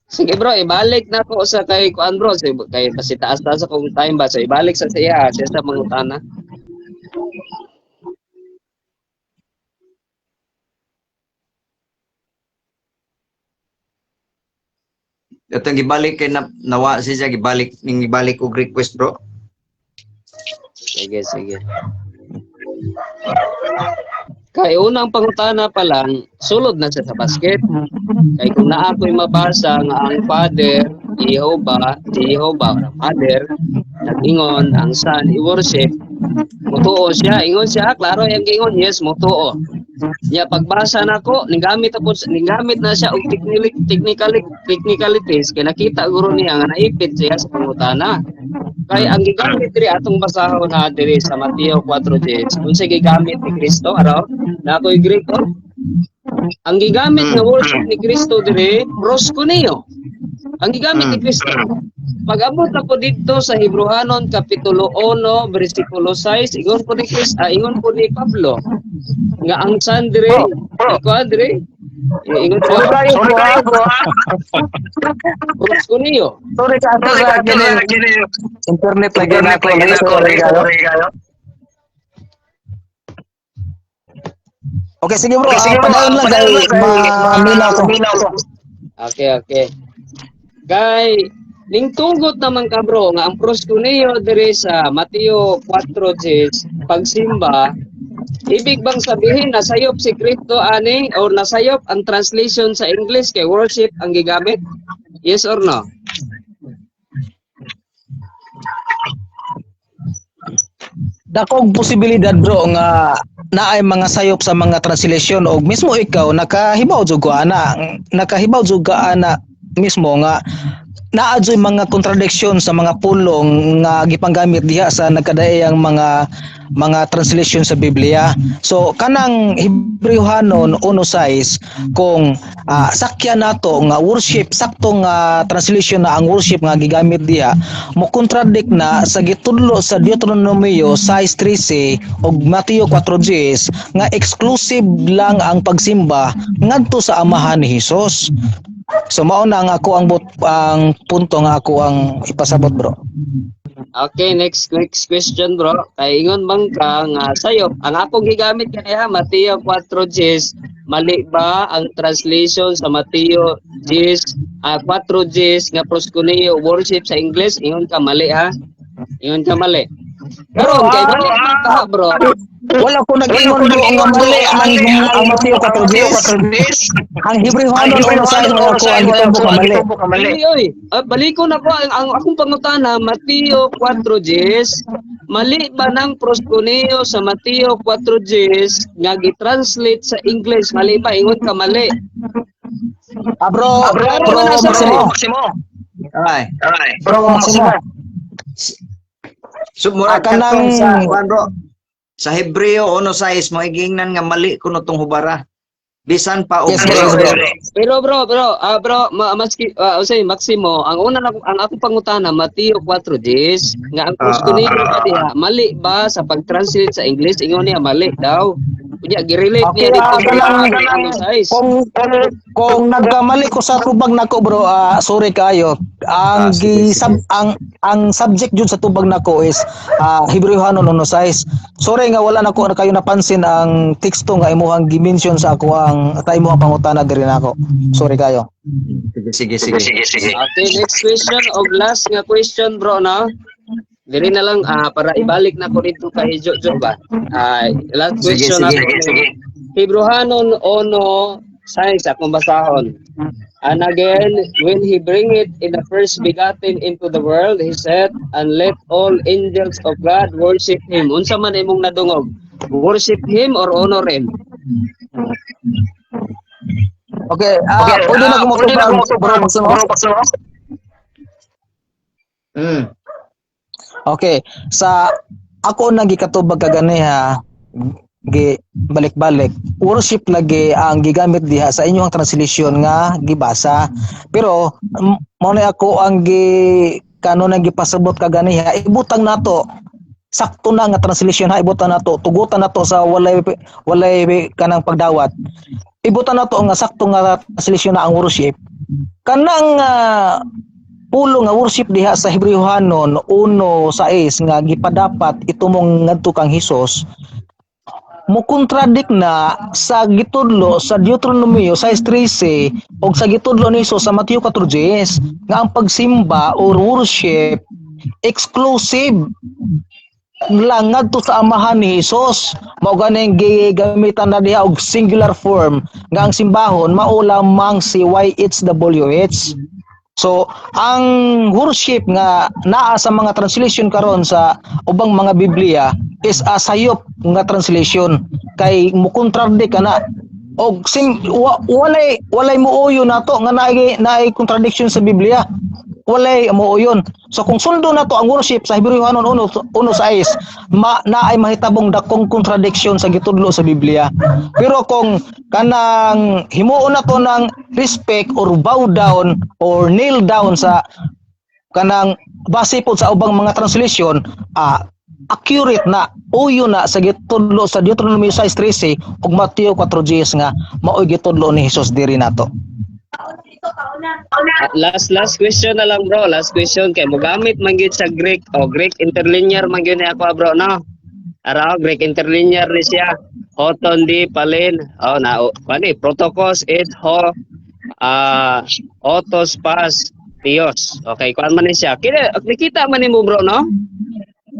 Sige bro, ibalik na ko sa kay kuan bro, kay pasitaas-taas akong time ba, so ibalik sa siya sa mangutana. Ito gibalik kay nawa siya gibalik og request bro. Sige, sige. Kay unang pangutana pa lang, sulod na siya sa basket. Kay kung naa ko'y mabasa nga ang father, Jehovah, ang father, nag-ingon, ang son, i-worship, mutuo siya. Ingon siya, klaro yung ingon, yes, mutuo. Niya pagbasa nako, nigamit na siya og technicalities kay nakita guro niya nga naipit siya sa pangutana. Kay ang gigamit diri atong basahon ha diri sa Mateo 4:10. Unsa gigamit ni Kristo araw? Na ako'y Greek oh. Ang gigamit nga worship ni Kristo diri proskuneo. Ang gigamit ni Kristo. Pag-abot na po dito sa Hebrehanon Kapitulo 1, versikulo 6, ingon po ni Pablo, nga ang sandre, ikwadre, ingon po, proskuneo. Sorry ka ako sa internet lagi na ako. Sorry kayo. Okay, sige bro. Padayon lang dahil maminaw ko. Okay. Kay ning tugot naman ka bro nga ang proskuneo diri sa Mateo 4:10 pagsimba, ibig bang sabihin nasayop si Kristo ani or nasayop ang translation sa English kay worship ang gigamit? Yes or no? Dakong posibilidad bro nga naay mga sayop sa mga translation og mismo ikaw nakahibaw jud ka ana mismo nga naa jud mga contradiction sa mga pulong nga gipanggamit diha sa nagkadaiyang mga translation sa Biblia. So kanang Hebrehanon 1:6 kung sakya nato nga worship sakto nga translation na ang worship nga gigamit diha mo contradict na sa gitudlo sa Deuteronomio 6:13 ug Mateo 4:10 nga exclusive lang ang pagsimba ngadto sa amahan ni Hesus. So mao na ang ako ang punto nga ako ang ipasabot bro. Okay, next question bro. Kay ingon bang ka nga sayop ang akong gigamit kaniya Mateo 4:10, mali ba ang translation sa Mateo 4:10 nga proskuneo worship sa English? Ingon ka mali ha. Ingon ka mali. Pero kay mali man ka bro. Wala ko nag-ingon bro nga mali ang Mateo 4:10. Ang Hebrehanon 1:6 nga ako ang gitumbo ka mali. Oy, balik ko na po ang akong pangutana Mateo 4:10. Mali ba nang proskuneo sa Mateo 4:10 nga gi-translate sa English? Mali ba? Ingon ka mali. Bro Maximo. Ay. Bro Maximo. Sumura ka Kanang- sa kuan bro. Sa Hebreo 1:6 mo igingnan nga mali kuno tong hubara. Bisan pa og Yes, bro. Pero bro, maski usay Maximo, ang akong pangutana Mateo 4:10 nga ang proskuneo ba diha mali ba sa pag-translate sa English? Ingon niya mali daw. Kunya gi-relate niya dito sa size. Kung nagkamali ko sa tubag nako bro, sorry kayo. Ang subject jud sa tubag nako is Hebrehanon 1:6. Sorry nga wala nako kayo napansin ang teksto nga imuhang gi-mention sa ako ang imuhang pangutana diri nako. Sorry kayo. Sige. Okay, next question og last nga question bro na. Diri na lang para ibalik na ko dito kay Jojo ba. Last question na Hebrehanon 1:6 akong basahon. And again, when he bring it in the first begotten into the world, he said, and let all angels of God worship him. Unsa man imong nadungog? Worship him or honor him? Okay, pwede na kumutubag bro Maximo. Okay, sa ako nang gikatubag kaganiha balik-balik worship lagi ang gigamit diha sa inyong translation nga gibasa, pero mao na ako ang kanon ang gipasabot kaganiha ibutang nato sakto na nga translation ha, ibutang nato tugutan nato sa walay kanang pagdawat, ibutan nato nga sakto nga translation na ang worship kanang pulo nga worship diha sa Hebrehanon 1:6 nga gipadapat itumong ngadto kang Hesus. mo kontradik na sa gitudlo sa Deuteronomio 6:13 o sa gitudlo ni Jesus sa Mateo 14 nga ang pagsimba or worship exclusive lang ngadto sa amahan ni Jesus. Mao ganing gigamitan na diha og singular form nga ang simbahon mao lamang si YHWH. So, ang worship nga naa sa mga translation karon sa ubang mga Biblia is a sayop nga translation kay mo kontradict kana og walay muuyo nato nga naay contradiction sa Biblia. Walay muuyon. So kung sundo nato ang worship sa Hebreohanon 1:6 naay mahitabong dakong contradiction sa gitudlo sa Biblia. Pero kung kanang himuon nato ng respect or bow down or kneel down sa kanang base po sa ubang mga translation, accurate na uyo na sa gitudlo sa Deuteronomy 6:13 ug Mateo 4:10 nga maoy gitudlo ni Jesus diri nato. Last question na lang bro, last question kay mogamit man gyud sa Greek o Greek interlinear man gyud ni ako bro no. Ara Greek interlinear ni siya. Hoton di palin. Oh na kani protokos ed ho otos pas Dios. Okay, kuan man ni siya. Nakita man nimo bro no?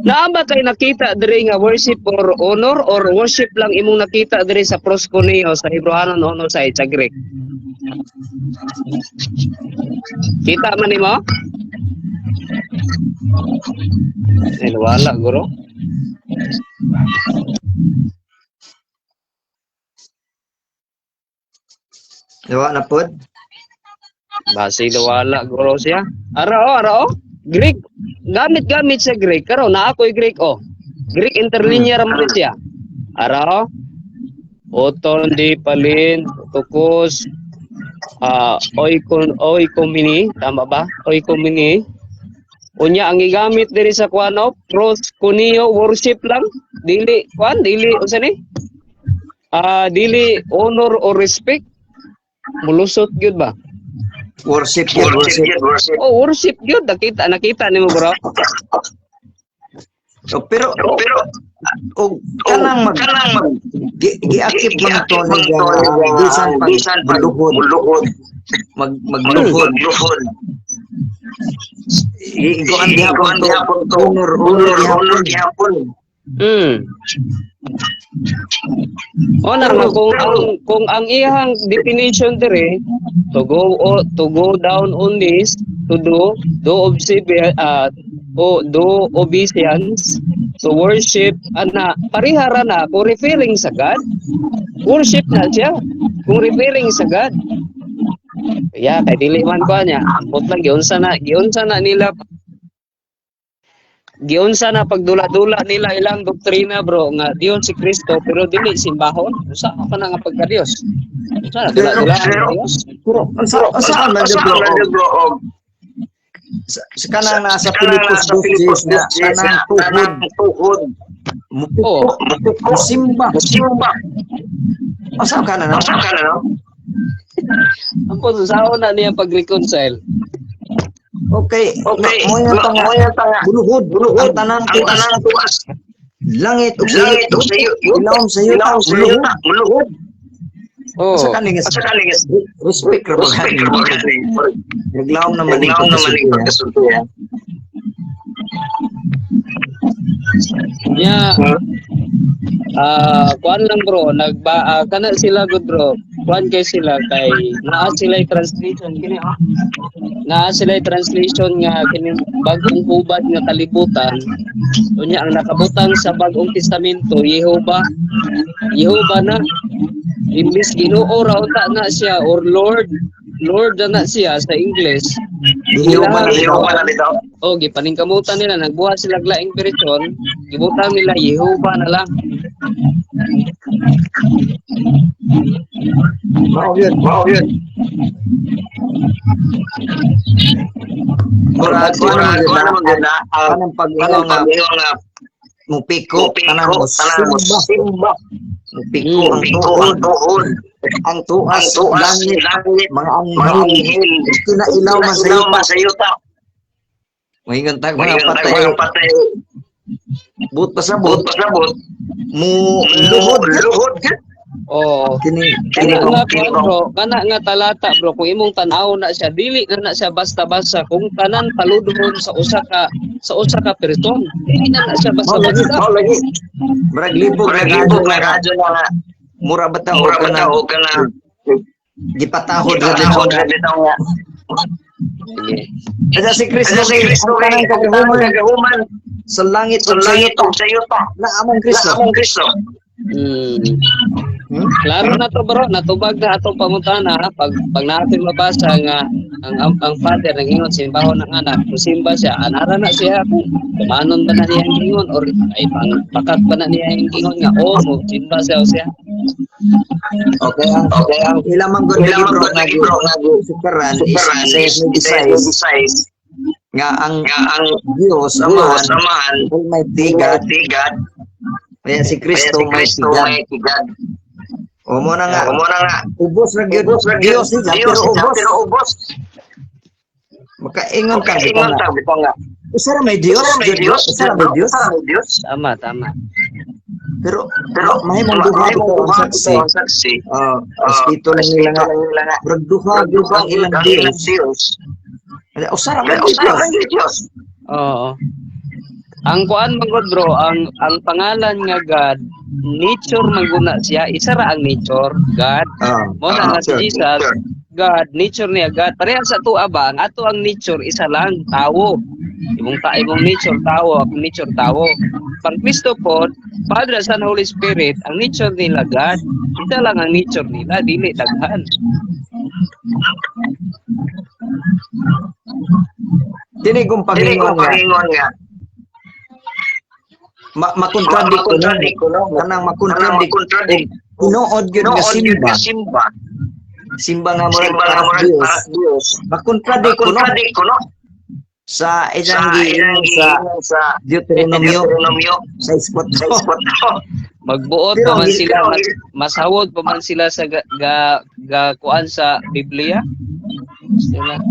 Naa ba kay nakita diri nga worship or honor or worship lang imong nakita diri sa proskuneo sa Hebreohanon 1:6 sa Greek? Kita man nimo? Wala guro. Diwa na pod. Basi wala guro siya. Ara Greek. Gamit sa Greek. Karon na ako'y Greek Greek interlinear man siya. Ara oton di palin tukos oikomini, tama ba? Oikomini. Unya ang gigamit diri sa kuano, proskuneo worship lang. Dili unsa ni? Dili honor or respect. Mulusot gyud ba? Worship. Oh, worship gyud nakita nimo bro. Pero kanang giakip man to ni bisan magluhod magluhod igoan dihapon to honor dihapon. Honor nga kung ang iyang definition dire to go down on this to do obeisance to worship ana parihara na kung referring sa God worship na siya kung referring sa God kay dili man ko niya ambot lang giunsa na pagdula-dula nila ilang doktrina bro nga Dios si Kristo pero dili simbahon usa pa na nga pagka Dios usa na dula-dula Dios saan man bro sa kanang nasa Pilipos 2:10 na kanang tuhod simba asa ka na no ang pagsasaon na niya pag-reconcile. Okay. Moya tanga. Buluhod. Ang tanang tuwas. Langit ug sayo. Ilawom sayo. Buluhod. Asa kaning respect ra ba? Naglawom naman ning pagkasultihan. Kuan lang bro, kana sila good bro. Kuan kay sila kay naa sila translation kini naa sila translation nga kini bagong hubad nga kalibutan. Unya ang nakabutang sa Bagong Testamento Yehova na imbis Ginoo ra unta na siya or Lord na siya sa English. Yehova na bitaw. Gipaningkamutan nila nagbuhat sila laing version, gibutang nila Yehova na lang. Wow yun. Murag maganda kanang pag-ingon nga mupiko kanang simba mupiko ang tuhod ang tuas langit mga anghel kinailaw man sa yuta moingon tag mga patay But pasabot mo luhod Oo. kini Kana kung nga kuan, bro, kana nga talata bro, kung imong tan-aw na siya, dili na siya basta-basta kung tanan paludhon sa usa ka person. Dili na siya basta-basta. Brag libog na gadyo na mura bata o kana gipatahod ra bitaw nga. Sige. Ada si Kristo kay ang tanang kagahuman sa langit ug sa yuta. Na among Kristo. Klaro na to bro, natubag na atong pangutana pag natin mabasa nga ang father nang ingon simbaho ng anak, kung simba siya, anara na siya kung kumanon ba na niya ang ingon or ay pakat ba na niya ang ingon nga mo simba siya o siya. Okay, ang ilamang gud libro nga sukaran is Isaiah 26 nga ang Dios amahan Almighty God kaya si Kristo may tigad. O mo na nga ubos ra gyud Dios ni pero ubos makaingon ka bitaw nga usa ra may Dios usa ra may Dios Tama. pero mahimong duha bitaw ang saksi respeto lang nila nga brag duha gyud ang ilang Dios usa ra may Dios. Oo. Ang kuan magod bro, ang pangalan nga God, nature maguna siya, isa ra ang nature, God. Mo na nga si Jesus, God, nature niya God. Pareha sa tuwa ba, ang ato ang nature isa lang, tawo. Imong nature tawo, ang nature tawo. Pang Kristo po, Father, Son, Holy Spirit, ang nature nila God. Isa lang ang nature nila, dili daghan. Dili kung pagingon nga makontradik ko no kanang makontradik tinuod gyud nga simba nga mo para Dios makontradik ko no sa isang sa Deuteronomio 6:4 magbuot pa man sila, masawod pa man sila sa kuan sa Biblia. Sila.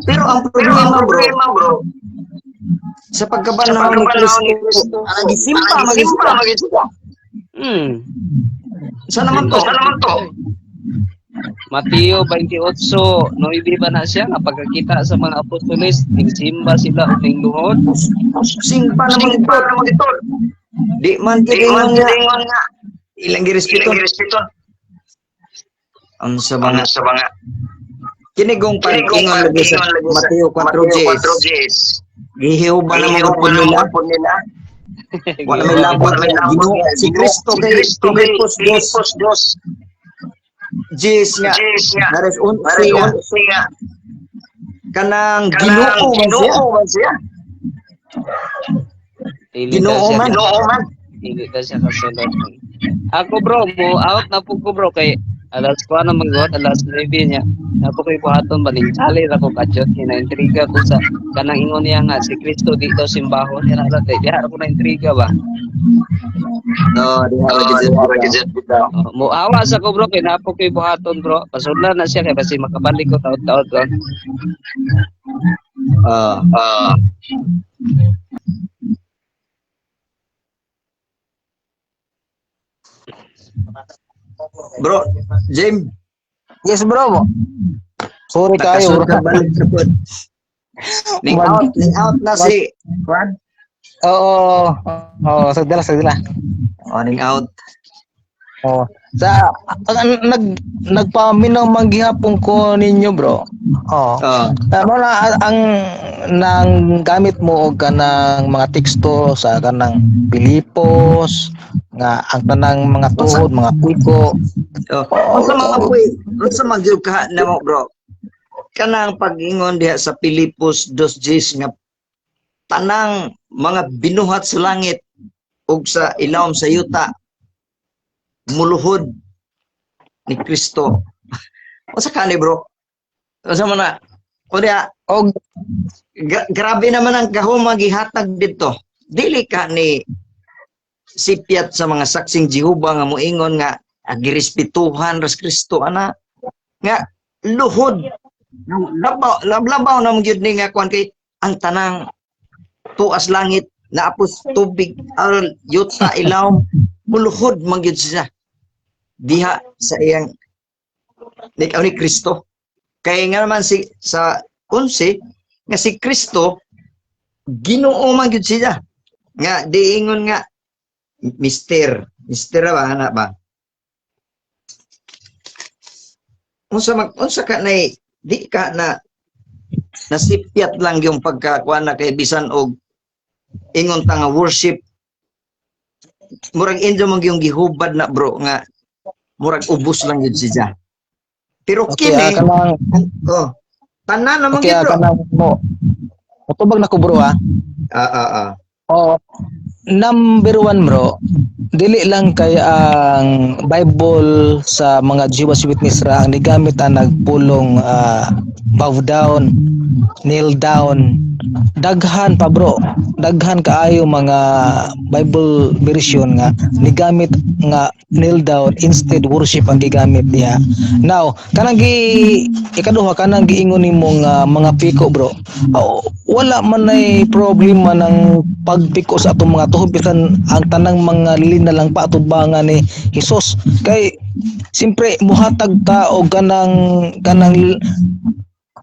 Pero ang problema bro sa pagkabanhaw ni Kristo ang gisimba magsimba. Sa naman to? Mateo 28, 9 ba na siya nga pagkakita sa mga apostoles, nagsimba sila og luhod. Simba naman ito. Di man giingon nga ilang girespeto. Ang sa mga kinigong pag-ingon lagi sa Mateo 4:10. Gihiw ba naman po nila? Wala may labot Ginoo si Kristo kay Pilipos Dios. Jis nga nares unsiya kanang Ginoo man siya. Ginoo man. Hindi ka siya kasulod. Ako bro, mo out na po ko bro kay alas 4 na magbuhat, alas 9 niya. Napo ko'y buhaton baling sali ra ko kadyot, kina-intriga ko sa kanang ingon niya nga si Kristo dito simbahon niya na tay. Diha ako na intriga ba. No, diha bitaw. Mo awa sa ko bro kay napo ko'y buhaton bro. Pasudlan na siya kay basi makabalik ko taud-taud bro. Bro, Jim. Yes bro. Sorry kayo bro. Balik sa pod. Ning out na si Juan. Oo. Sagdala. Ning out. Oh. Sa nagpaminaw man gihapon ko ninyo bro. Tama na ang nang gamit mo og kanang mga teksto sa kanang Pilipos nga ang tanang mga tuhod, mga piko. Unsa magyud ka na mo bro? Kanang pag-ingon diha sa Pilipos 2:10 nga tanang mga binuhat sa langit ug sa ilawom sa yuta muluhod ni Kristo. Unsa kani bro? Unsa man na? Kunya og grabe naman ang gahuma gihatag dito. Dili ka ni sipyat sa mga saksing Jehova nga moingon nga agirespetuhan ras Kristo ana nga luhod labaw na gyud ni nga kuan kay ang tanang tuas langit naapos tubig aron yuta ilaw muluhod man gyud siya diha sa iyang ikaw ni Kristo. Kaya nga naman sa 11 nga si Kristo Ginoo man gyud siya. Nga diingon nga Mister ba ana ba? Unsa ka na di ka na nasipyat lang yung pagkakuan na kay bisan og ingon ta nga worship murag injo man yung gihubad na bro nga murag ubos lang yun siya. Pero Okay, kini kanang oh, tanan naman okay, gyud bro. kanang mo. Mutubag na ko bro ha. Oh, number 1 bro, dili lang kay ang Bible sa mga Jehovah's Witness ra ang nigamit ang nagpulong bow down, kneel down. Daghan pa bro, daghan kaayo mga Bible version nga nigamit nga kneel down instead worship ang gigamit niya. Now, kanang ikaduha kanang giingon nimong mga piko bro. Wala man ay problema ng pagpiko sa atong mga tuhod bisan ang tanang mga lina lang paatubangan ni Hesus kay simpre muhatag ta og kanang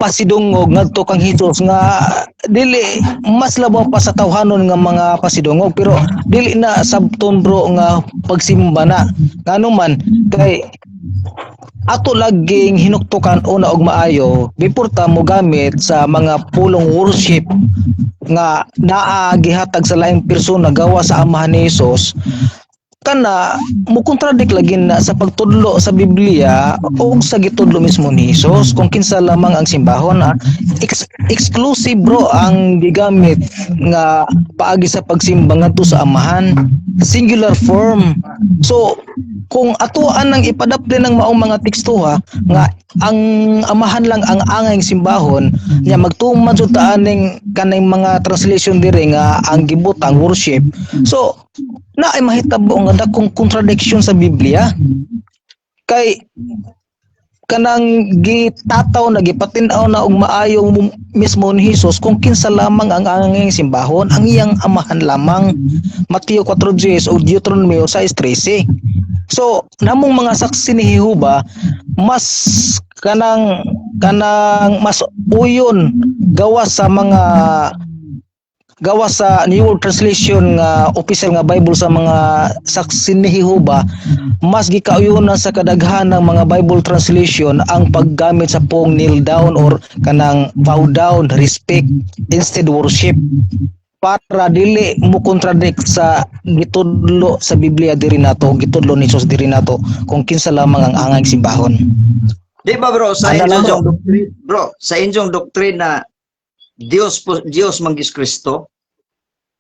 pasidungog ngadto kang Hesus nga dili mas labaw pa sa tawhanon nga mga pasidungog pero dili na sabton bro nga pagsimba na ngano man kay ato laging hinuktukan una og maayo before ta mo gamit sa mga pulong worship nga naa gihatag sa laing persona gawa sa amahan ni Hesus kana mo kontradik lagi na sa pagtudlo sa Biblia o sa gitudlo mismo ni Hesus kung kinsa lamang ang simbahon exclusive bro ang gigamit nga paagi sa pagsimba ngadto sa amahan singular form. So kung atuan nang ipadapli ng maong mga tekstuha nga ang amahan lang ang angay simbahon nya magtuman jud ta aning kanang mga translation diri nga ang gibutang worship, so na ay mahitabo nga dakong contradiction sa Biblia kay kanang gitataw na gipatin-aw na og maayo mismo ni Hesus kung kinsa lamang ang angay simbahon ang iyang amahan lamang. Mateo 4:10 o Deuteronomy 6:13. So namong mga saksi ni Jehova mas kanang mas uyon gawa sa New World Translation nga official nga Bible sa mga saksi ni Jehova, mas gikauyonan sa kadaghan ng mga Bible translation ang paggamit sa pong kneel down or kanang bow down, respect instead worship para dili mo contradict sa gitudlo sa Biblia diri nato, gitudlo ni Jesus diri nato kung kinsa lamang ang angay simbahon. Di ba bro sa Ano lang, inyong doctrine bro sa inyong doctrine na Dios man gis Kristo.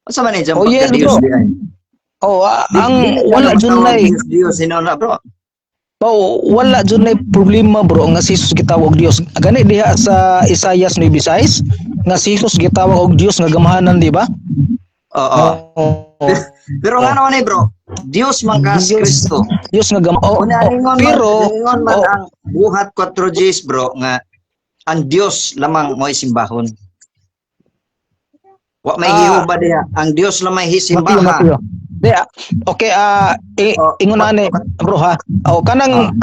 Asa man ni Oh, yes, Dios bro. di ay? Ang wala junay Dios sino na bro. wala junay problema bro nga si Jesus gitawag og Dios. Gani diha sa Isaiah 9:6 nga si Jesus gitawag og Dios nga gamahanan, di ba? Oo. Pero nga naman bro, Dios man kas Kristo. Dios nga pero Ingon man ang buhat 4 bro nga ang Dios lamang mo simbahon. Wa may Jehova diha, ang Dios lamang hisimbaha. Di, okay, ingon na ni bro ha. Kanang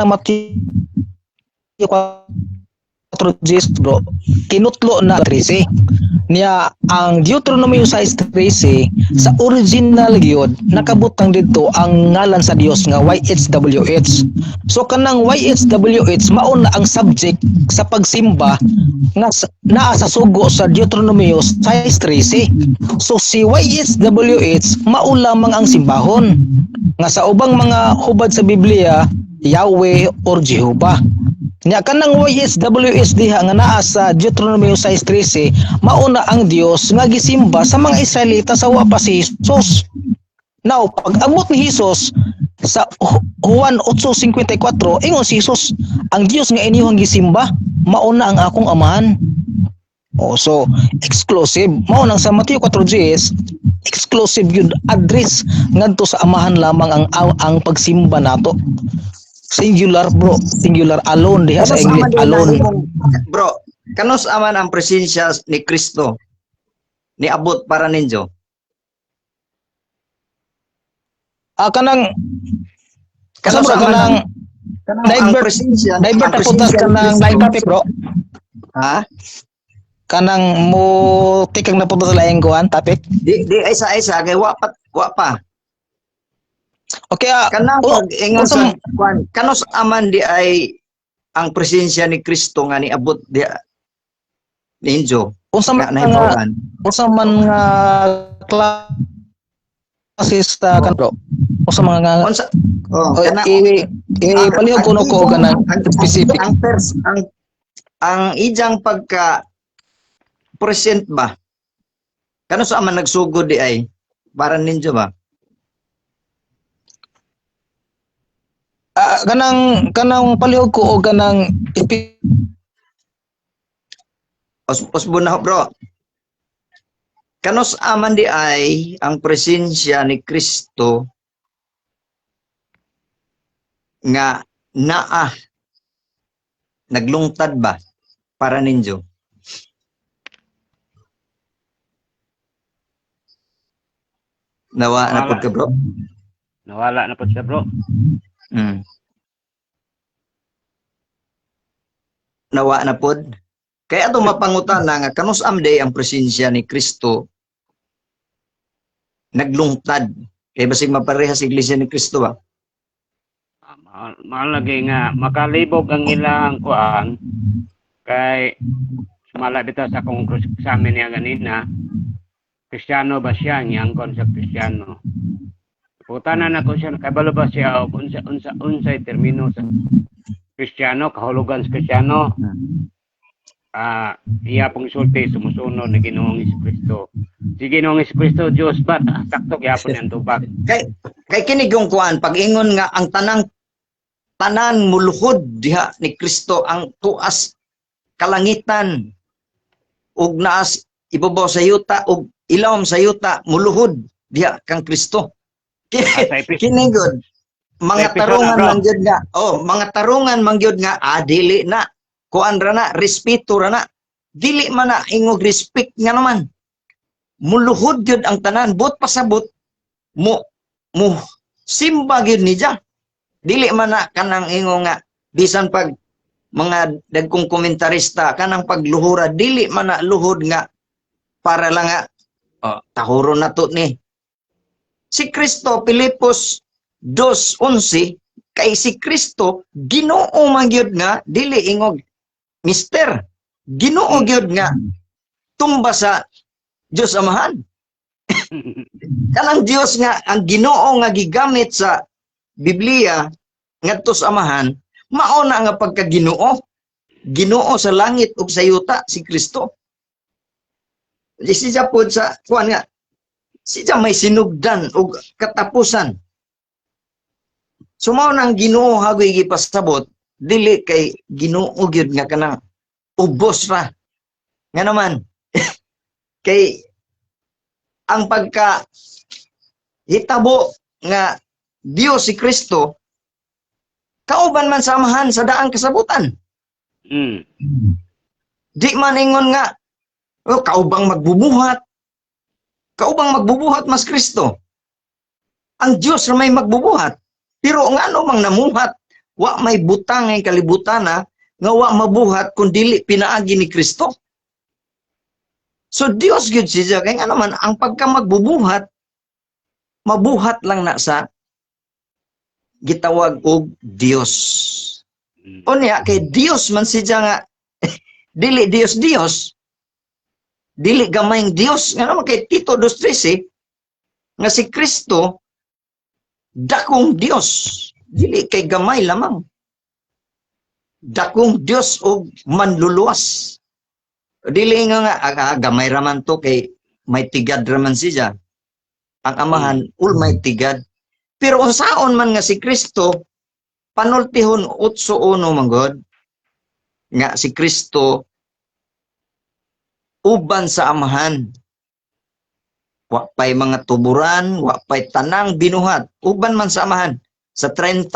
Matthew 4:10 bro, kinutlo na 13 niya ang Deuteronomy 6:13 sa original gyud nakabutang dito ang ngalan sa Dios nga YHWH. So kanang YHWH mao na ang subject sa pagsimba nga naa sa sugo sa Deuteronomy 6:13. So si YHWH mao lamang ang simbahon nga sa ubang mga hubad sa Biblia Yahweh or Jehovah. Nya kanang YHWH diha nga naa sa Deuteronomy 6:13 mao na ang Dios nga gisimba sa mga Israelita sa wa pa si Jesus. Now pag amot ni Jesus sa Juan 8:54 ingon si Jesus ang Dios nga inyong gisimba mao na ang akong amahan. So exclusive mao nang sa Mateo 4:10 exclusive yun address ngadto sa amahan lamang ang pagsimba nato. Singular bro, singular alone diha sa English alone. Bro, kanos aman ang presensya ni Kristo? niabot para ninyo? Kanang Kano bro sa kanang kanang ang divert presensya divert ang na putas presensya ni kanang Kristo. lain topic bro. Ha? Kanang mo tikang na putas sa laing kuan topic. Di isa kay wa pa. Okay, Kanang oh, pag ingon unsa sa kwan, kanos aman di ay ang presensya ni Kristo nga niabot di ninyo unsa nga man nga nahibawan. unsa man nga classes kan bro? Unsa mga Unsa oh, o, kana palihog kuno ko kanang specific. ang ijang pagka present ba? Kano sa aman nagsugod di ay para ninyo ba? Kanang palihog ko o kanang Usbo na bro. Kanos aman di ay ang presensya ni Kristo nga naa naglungtad ba para ninyo? Nawa na pud ka bro. Nawala na po siya, bro. Mm. Nawa na pod. Kaya ato mapangutan na nga kanus amday ang presensya ni Kristo naglungtad. Kaya basig mapareha sa iglesia ni Kristo ba? Malagi nga makalibog ang ilang kuan kay sumala bitaw sa kong examen niya ganina. Kristiyano ba siya niyang kon sa Kristiyano? Putanan ako siya kay balo ba siya og unsay termino sa Kristiyano, kahulugan sa Kristiyano. Iya pong sulti sumusunod ni Ginoong Jesucristo. Si Ginoong Jesucristo Dios ba sakto gyapon ang tubag. Kay kinig yung kuan pag ingon nga ang tanan muluhod diha ni Kristo ang tuas kalangitan ug naas ibabaw sa yuta ug ilawom sa yuta muluhod diha kang Kristo. Kinig gud mga tarungan man gyud nga mga tarungan man gyud nga dili na kuan ra na respeto ra na dili man na ingog respect nga naman muluhod gyud ang tanan but pasabot mo simba gyud ni Diya dili man na kanang ingo nga bisan pag mga dagkong komentarista kanang pagluhura dili man na luhod nga para lang nga tahuro na to ni si Kristo Pilipos 2:11 kay si Kristo Ginoo man gyud nga dili ingog Mister Ginoo gyud nga tumba sa Dios Amahan. Kanang Dios nga ang Ginoo nga gigamit sa Biblia ngadto sa Amahan mao na nga pagka-Ginoo. Ginoo sa langit ug sa yuta si Kristo. Siya pod sa kuan nga siya may sinugdan ug katapusan. Sumaw nang Ginoo hagoy gipasabot dili kay Ginoo gyud nga kanang ubos ra. Nga naman kay ang pagka hitabo nga Dios si Kristo kauban man sa Amahan sa daang kasabutan. Di man ingon nga kaubang magbubuhat. Kaubang magbubuhat mas Kristo. Ang Dios ra may magbubuhat. Pero nga ano mang namuhat, wa may butang ang kalibutan nga wa mabuhat kung dili pinaagi ni Kristo. So Dios gyud siya kay nga naman ang pagka magbubuhat mabuhat lang na sa gitawag og Dios. Unya kay Dios man siya nga dili Dios. Dili gamayng Dios nga naman kay Tito 2:13 nga si Kristo dakong Dios dili kay gamay lamang dakong Dios o manluluwas dili nga gamay raman to kay may tigad raman siya ang Amahan may tigad pero unsaon man nga si Kristo panultihon 8:1 manggod nga si Kristo uban sa Amahan. Wa pay mga tuburan, wa pay tanang binuhat. Uban man sa Amahan. Sa 30.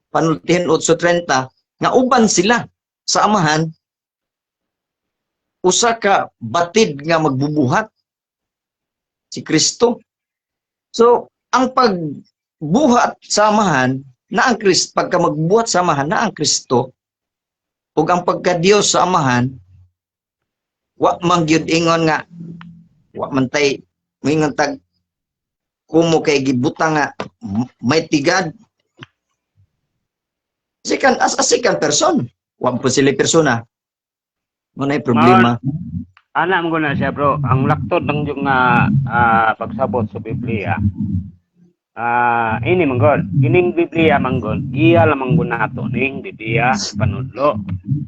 Panultihan 8:30. Nga uban sila sa Amahan. usa ka batid nga magbubuhat si Kristo. So, ang pagbuhat samahan na ang Kristo, pagka magbuhat samahan na ang Kristo, ug ang pagka-Dios samahan, wa man gyud ingon nga, wa man tay moingon tag kumo kay gibutang nga may tigad. Sikan as a second person, wa po sila persona. Mo na problema. Ana mo na siya bro, ang laktod ng yung pagsabot sa Biblia. Ini manggod, kining Biblia manggod, giya lamang nato ning Biblia panudlo.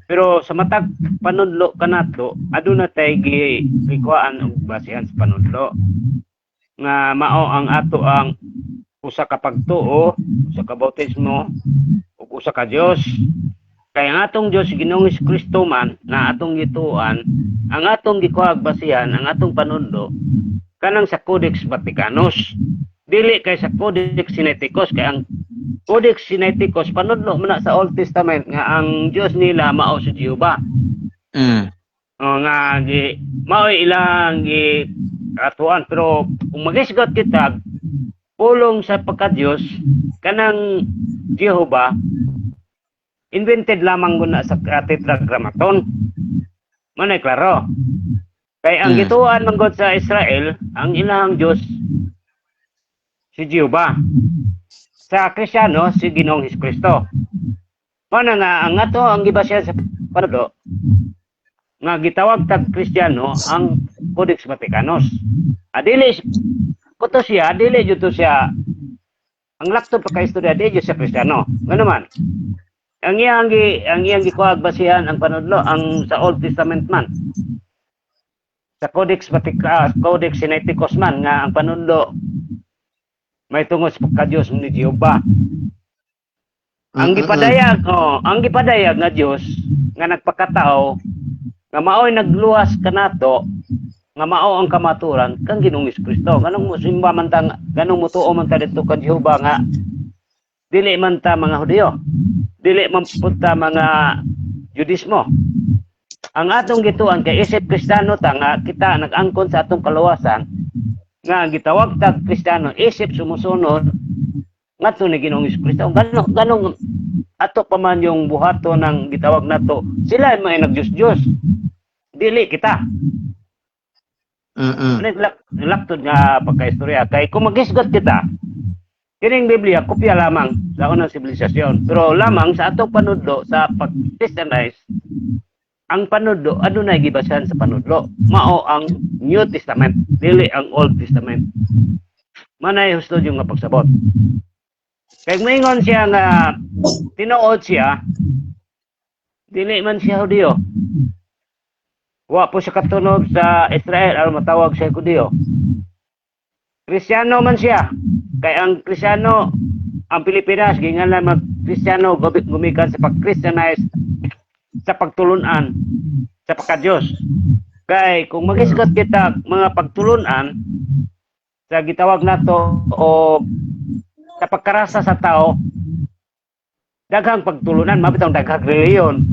Pero sa matag panudlo kanato, aduna tay gikuan og basihan sa panudlo. Nga mao ang ato ang usa ka pagtuo, usa ka bautismo, ug usa ka Dios. Kaya ang atong Diyos, Ginoong Kristo man, na atong gituan, ang atong gikuhag basihan, ang atong panudlo, kanang sa Codex Vaticanus. Dili kay sa Codex Sinaiticus, kay ang Codex Sinaiticus, panudlo man sa Old Testament, nga ang Diyos nila mao si Jehova. Nga, mao ilang katuan. Pero kung magisgot kita, pulong sa pagka-Diyos, kanang Jehova, invented lamang muna sa Tetragrammaton. Manay klaro. Kaya ang gituan manggod sa Israel, ang ilang Diyos, si Jehova. Sa Kristiyano, si Ginoong Kristo. Mana nga, ang ato, ang gibasya sa panudlo, nga gitawag tag Kristiyano, ang Codex Vaticanus. Adili, kuto siya, adili juto siya, ang lakto pa ka-istorya, adili siya Kristiyano. Nga naman, ang iyang gikuhag basihan ang panudlo ang sa Old Testament man, sa Codex Sinaiticus man nga ang panudlo may tungod sa pagka-Diyos ni Jehova. Ang gipadayag nga Diyos nga nagpakatao nga mao'y nagluwas kanato nga mao ang kamaturan kang Ginoong Kristo. Ganong musimba man ta, ganong mutuo man ta dito kan Jehova nga dili man ta mga Hudyo, dili man punta mga Judismo. Ang atong gituan kay isip Kristiyano ta nga kita nag-angkon sa atong kaluwasan nga gitawag tag Kristiyano, isip sumusunod ngadto ni Ginoong Kristo. Ganong ato pa man yung buhato ng gitawag nato, sila may nagdiyos-diyos, dili kita. Laktod nga pagkaistorya kay kung magisgot kita, kining Biblia, kopya lamang sa unang sibilisasyon. Pero lamang sa atong panudlo, sa pag-Christianize, ang panudlo, adunay gibasahan sa panudlo. Mao ang New Testament, dili ang Old Testament. Manay husto yung nga pagsabot. Kaya maingon siya nga, tinuod siya, dili man siya Hudyo. Wa po siya katunog sa Israel, aron matawag siya Hudyo. Kristiyano man siya. Kaya ang Kristiyano, ang Pilipinas, gingalan mag-Kristiyano, gumikan sa pag-Christianize, sa pagtulunan, sa pagka-Diyos. Kaya kung magisgot kita mga pagtulunan, sa gitawag nato o sa pagkarasa sa tao, daghang pagtulunan, mabitang daghang reliyon.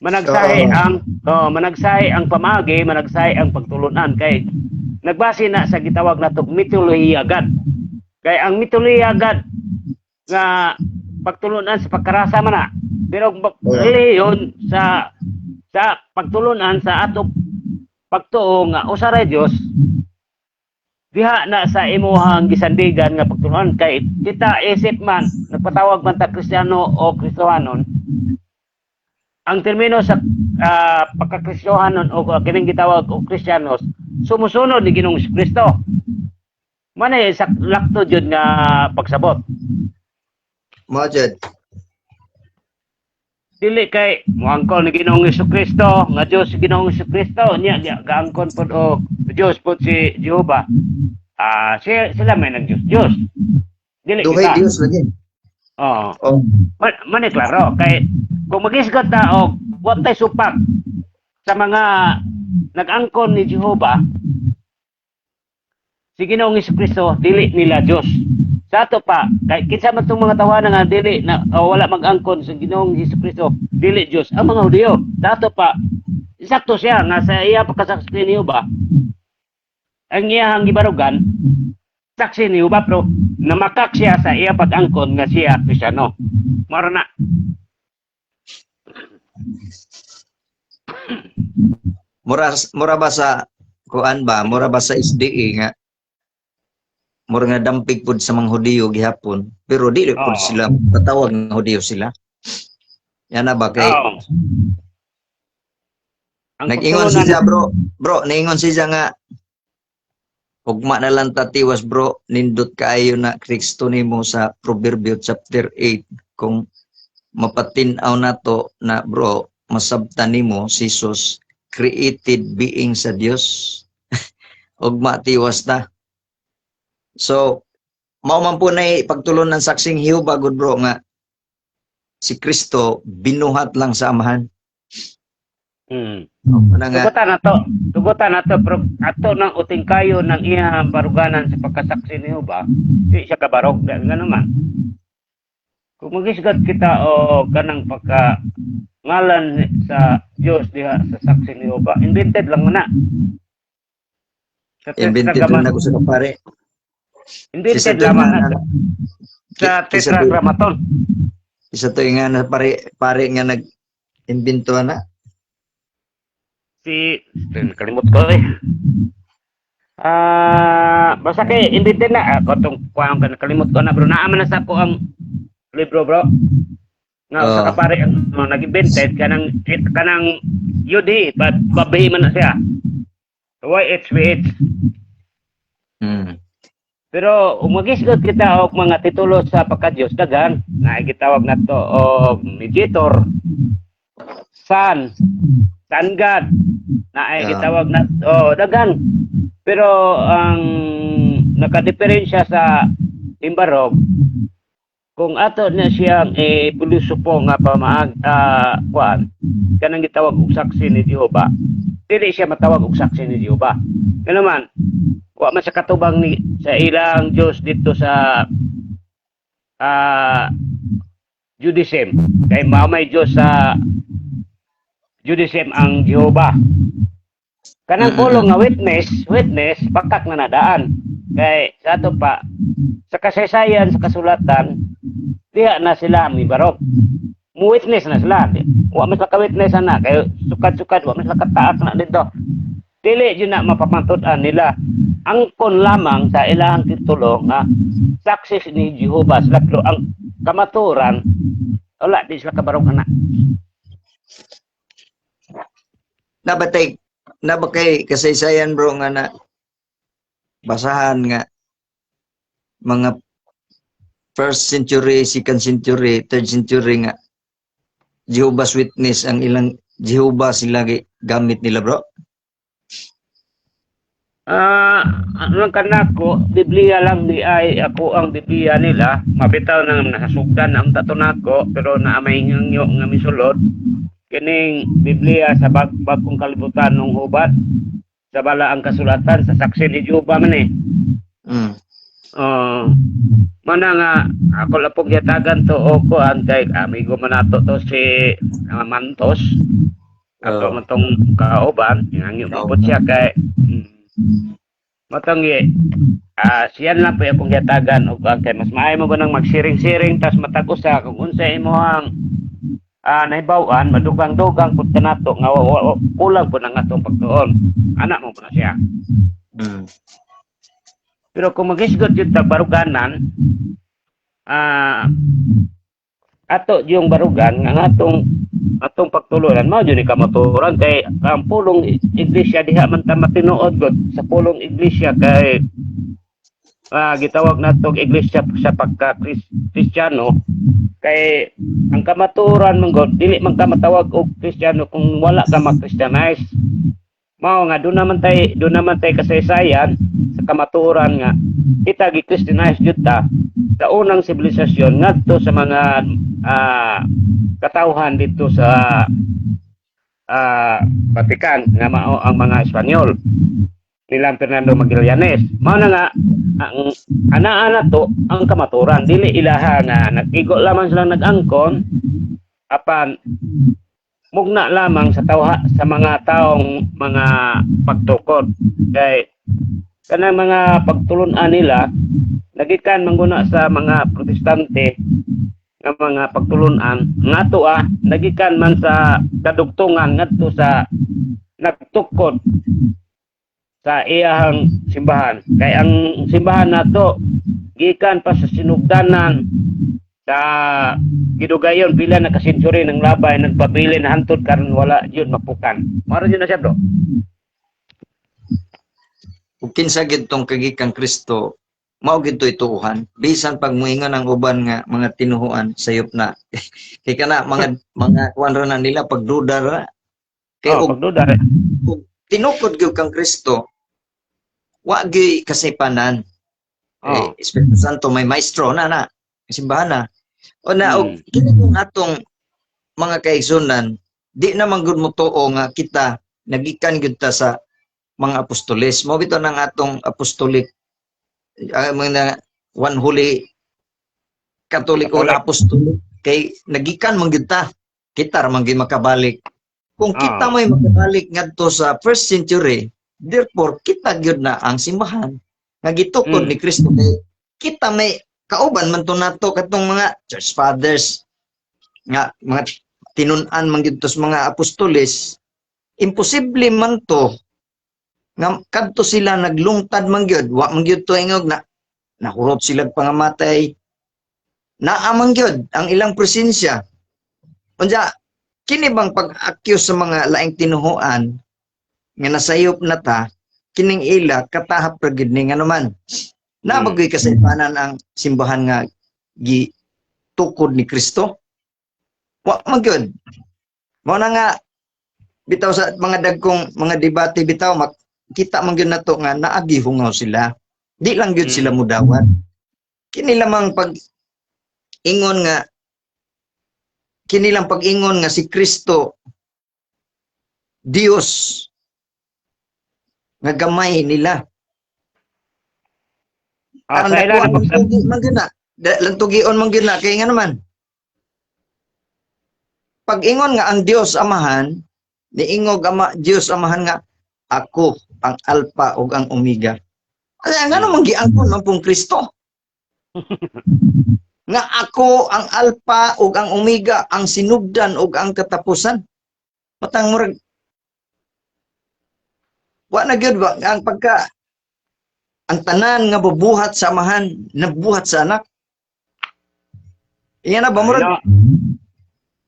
Managsahi ang pamagi, managsahi ang pagtulunan. Kay nagbase na sa gitawag nato mitolohiya agad. Kay ang mitolohiya agad nga pagtulunan sa pagkarasa man na. Pero reliyon sa pagtulunan sa ato pagtuo nga usaray Dios, diha na sa imuhang gisandigan nga pagtulunan. Kay kita isip man nagpatawag man ta Kristiyano o Kristohanon, ang termino sa pagka-Kristohanon o kining gitawag og Kristiyanos, sumusunod ni Ginoong Kristo. Manay sa lakto jud nga pagsabot. Majed. Dili kay moangkon ni Ginoong Kristo nga Dios si Ginoong Kristo niya gaangkon pod og Dios pod si Jehova. Sila may nag-Diyos. Dili Duhay kita. Dios lagi. Oo. Oh. Mani klaro kay kung magisgot ta og wa tay supak sa mga nag-angkon ni Jehova, si Ginoong Kristo dili nila Dios. Sa ato pa kay kinsa man tong mga tawanan nga dili na wala mag-angkon sa Ginoong Kristo dili Dios ang mga Hudyo. Sa ato pa sakto siya nga sa iya pagkasaksi ni Uba. Ang iyang gibarugan saksi ni Uba pero namakak siya sa iya pag-angkon nga siya Kristiyano. Mara na. Mura ba sa kuan ba? Mura ba sa SDE nga mura nga dampig pud sa mga Hudiyo gihapon, pero dili pud Oo. sila patawag nga Hudiyo sila. Yan na ba kay Oo. Ang nag-ingon pagtulunan- siya bro, naingon siya nga ugma na lang tatiwas bro, nindot kaayo na Kristo nimo sa Proverbio chapter 8 kung mapatinaw nato na bro, masabtan nimo si Jesus created being sa Dios. Ugma tiwas ta. So, mao man po na pagtulon ng saksing Jehova good bro nga si Kristo binuhat lang sa amahan. Ano nga, Tugutan na to, pero ato ng uting kayo ng iyang baruganan sa pagkasaksi ni Uba, di siya kabarog, gano'n man. Kung magisgat kita o kanang pagka ngalan sa Diyos diha sa saksi ni Uba, invented lang na. Sa invented tetragrammaton- rin ako sa kapare. Invented lamang na sa Kisa- tetragrammaton. Isa to nga na pare nga nag-invento na. Kalimut ko eh. Basta kay invented na. Ako itong kuhaan ka kalimut ko na bro. Naaman na sa ko ang libro bro. Nga Oo. sa kapare nag-invented kanang UD. Babahi man na siya. YHWH. Hmm. Pero umagisgot kita og mga titulo sa pagka-Diyos daghan na gitawag nato og mediator, son God na ay Yeah. gitawag nato daghan. Pero ang nakadeferensya sa imbarog kung ato na siyang pilosopo nga pamaag kuan kanang gitawag og saksi ni Jehova. Dili siya matawag og saksi ni Jehova. Ano man, wa man sa katubang ni sa ilang Diyos dito sa Judaism. Kay mao may Diyos sa Judaism ang Jehova. Kanang pulong nga witness pakak na nadaan. Kay sa ato pa sa kasaysayan sa kasulatan diha na sila mibarog. Mu-witness na sila. Wa man sila ka-witness na kay sukad-sukad wa man sila kataas na dito. Dili yun na mapapantudan nila. Angkon lamang sa ilang titulo nga saksi ni Jehova sila pero ang kamaturan wala di sila kabarong anak. Nabakay kasaysayan bro nga na basahan nga mga first century, second century, third century nga Jehovah's Witness ang ilang Jehovah sila gamit nila bro. Ano kanako, Biblia lang di ay ako ang Biblia nila. Mabitaw na nasasugdan ang tato nako pero naamay ngyo nga misulod. Kining Biblia sa bagong kalibutan ng hubat sa bala ang kasulatan sa saksi ni Jehova man eh. Mm. Mana nga ako lapog yatagan to o ko antay amigo manato to si Mantos. Ato man tong kauban, ngangyo mapot siya kay matang siyan lang po akong yatagan o kay mas maayo mo nang magsiring-siring tas matag-usa kung unsa imong nahibawan madugang-dugang pud kanato nga kulang po nang atong pagtuon. Anak mo na siya. Mm. Pero kung magisgot yung baruganan, ato yung barugan nga atong pagtulunan mao jud ni kamaturan kay ang pulong iglesia diha man ta matinuod gud sa pulong iglesia kay gitawag natong iglesia sa pagka Kristiyano kay ang kamaturan man gud dili man ka matawag og Kristiyano kung wala ka mag-Christianize. Mao nga doon naman tay kasaysayan sa kamaturan nga kita gi-Christianize jud ta sa unang sibilisasyon ngadto sa mga katawhan dito sa Vatican nga mao ang mga Espanyol nilang Fernando Magallanes. Mao na nga ang ana-ana to ang kamaturan dili ilaha nga nagigo lamang sila nag-angkon apan mugna lamang sa sa mga taong mga pagtukod. Kay kanang mga pagtulunan nila nagikan mangguna sa mga protestante nga mga pagtulunan ngato nagikan man sa kadugtungan ngadto sa nagtukod sa iyahang simbahan. Kay ang simbahan nato gikan pa sa sinugdanan sa gidugayon pila na kasensyuri ng labay nagpabili na hantod karon wala yun mapukan. Maro yun na siya bro. Ug kinsa gid tong kagikang Kristo mao gid to ituuhan bisan pag muingon ang uban nga mga tinuhuan sayop na kay kana mga kuan ra na nila pagduda ra kay og Pagduda. tinukod gyud kang Kristo wa gyud kasipanan. Oh. Espiritu Santo may maestro na simbahan na. O na og Mm. kini kung atong mga kaigsunan di na man gud mo tuo nga kita nagikan gyud ta sa mga apostoles. Mao bitaw nang atong apostolic mga one holy Catholic o apostolic kay nagikan man gyud ta. Kita ra man gyud makabalik. Kung kita may makabalik ngadto sa first century, therefore kita gyud na ang simbahan nga gitukod ni Kristo kay kita may kauban man to nato katong mga church fathers nga mga tinun-an man gyud tos mga apostoles. Imposible man to nga kadto sila naglungtad man gyud wa man gyud to ingog na nakurot sila pangamatay naa man gyud ang ilang presensya unya kini bang pag-accuse sa mga laing tinuhuan nga nasayop na ta kining ila katahap ra gid ning anuman nabagoy kasaypanan ang simbahan nga gitukod ni Kristo wa man gyud mao na nga bitaw sa mga dagkong mga debate bitaw kita man gyud nato nga naagihungaw sila di lang gyud sila mudawat kini lamang pag ingon nga kinilang pag-ingon nga si Kristo Dios nga gamay nila. Ang nakuha man gyud na lantugion man gyud na kay nga naman pag-ingon nga ang Dios Amahan niingog ama Dios Amahan nga ako ang Alpha ug ang Omega. Ay nga naman giangkon man pong Kristo. Nga ako ang Alpha ug ang Omega, ang sinugdan ug ang katapusan. Matang murag wa na gyud ba ang pagka ang tanan nga bubuhat sa amahan nabuhat sa anak. Iyan na ba murag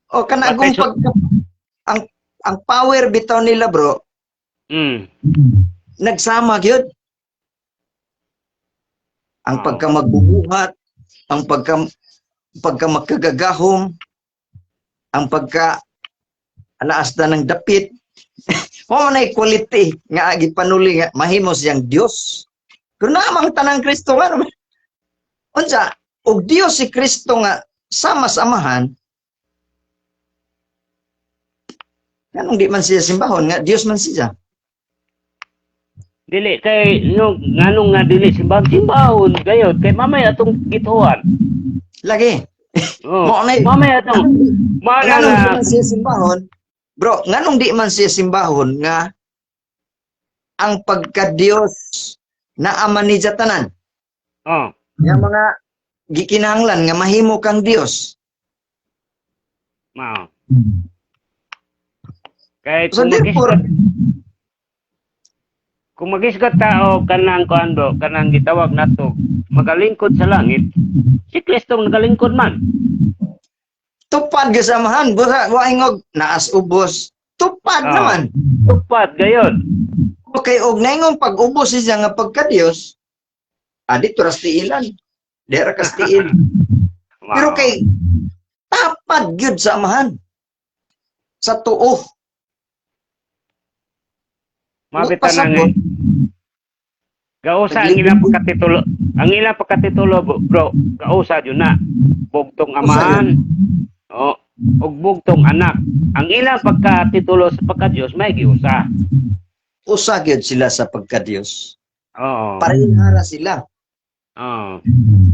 o kanagong pagka ang power bitaw nila bro. Nagsama gyud. Ang pagka magbubuhat, ang pagka magkagagahom, ang pagka anaasta ng dapit. Mo na quality nga gipanuli nga mahimo siyang Dios. Pero namang tanang Kristo nga naman. Unsa, og Dios si Kristo nga sama sa amahan. Nganong di man siya simbahon nga Dios man siya. Dili kay no nganong nga dili simbahon gayod kay mamay atong gituan. Lagi. Mamay atong nganong di man siya simbahon. Bro, nganong di man siya simbahon nga ang pagka-Dios na ama ni tanan. Nga mga gikinahanglan nga mahimo kang Dios. Kay So therefore, kung magisgat tao kanang kuando kanang gitawag nato magalingkod sa langit si Kristo nagalingkod man tupad gasamahan wa ingog naas ubos tupad naman tupad gayon okay og naingon pag-ubos siya nga pagka-Dios adito ras tiilan dera kas tiil pero kay tapad gyud sa amahan sa tuo mabitan na gausa ang ilang pagkatitulo. Ang ilang pagkatitulo, bro, gausa yun na. Bugtong amahan. O bugtong anak. Ang ilang pagkatitulo sa pagka-Diyos, may giusa. Usa gyud sila sa pagka-Diyos. Oo. Parehara sila. Oo.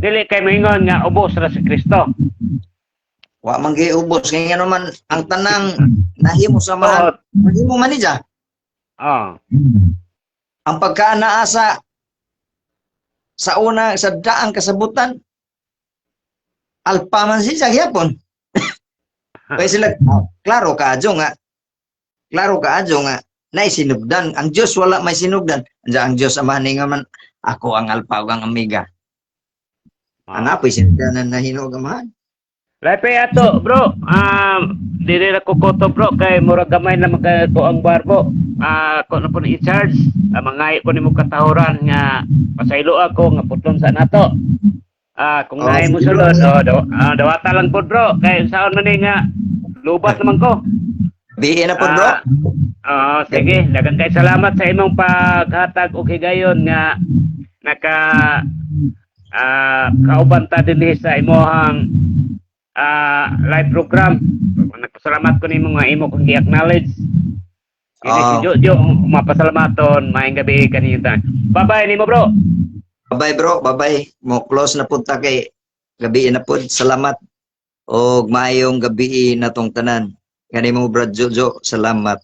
Dili kay maingon nga ubos ra si Kristo. Wa man giubos kay nga naman ang tanang nahimo sa mahal. Oo. Nahimo man niya. Oh. Ang pagkaanaa sa una sa daang kasabutan alpa man siya gyapon. Kaya sila klaro kaadyo nga. Klaro kaadyo nga naisinugdan. Ang Dios wala may sinugdan. Ang Dios amahan nga man ako ang alpa ug ang omega. Anapoy sinugdanan na hinog amahan. Lapi ato, bro. Dili na ko koto, bro, kay murag gamay na magkato ang barbo. Ko na po na i-charge. Mangayo ko ni mo katahuran nga pasaylo ako nga putlon sa nato. Kung naay mo sige, sulod, bro. dawata lang po, bro. Kay saon man ni nga lubat naman ko. Bihin na po, bro. Sige. Daghang kay salamat sa imong paghatag o higayon nga naka kaubanta dinhi sa imong live program. Nagpasalamat ko nimo nga imo kong i-acknowledge. Kini si Jojo mapasalamaton maayong gabi kanita. Bye-bye nimo, bro. Bye-bye, bro. Bye-bye. Mo close na punta kay gabi na po. Salamat. O maayong gabi na tong tanan. Kani mo, Brad Jojo. Salamat.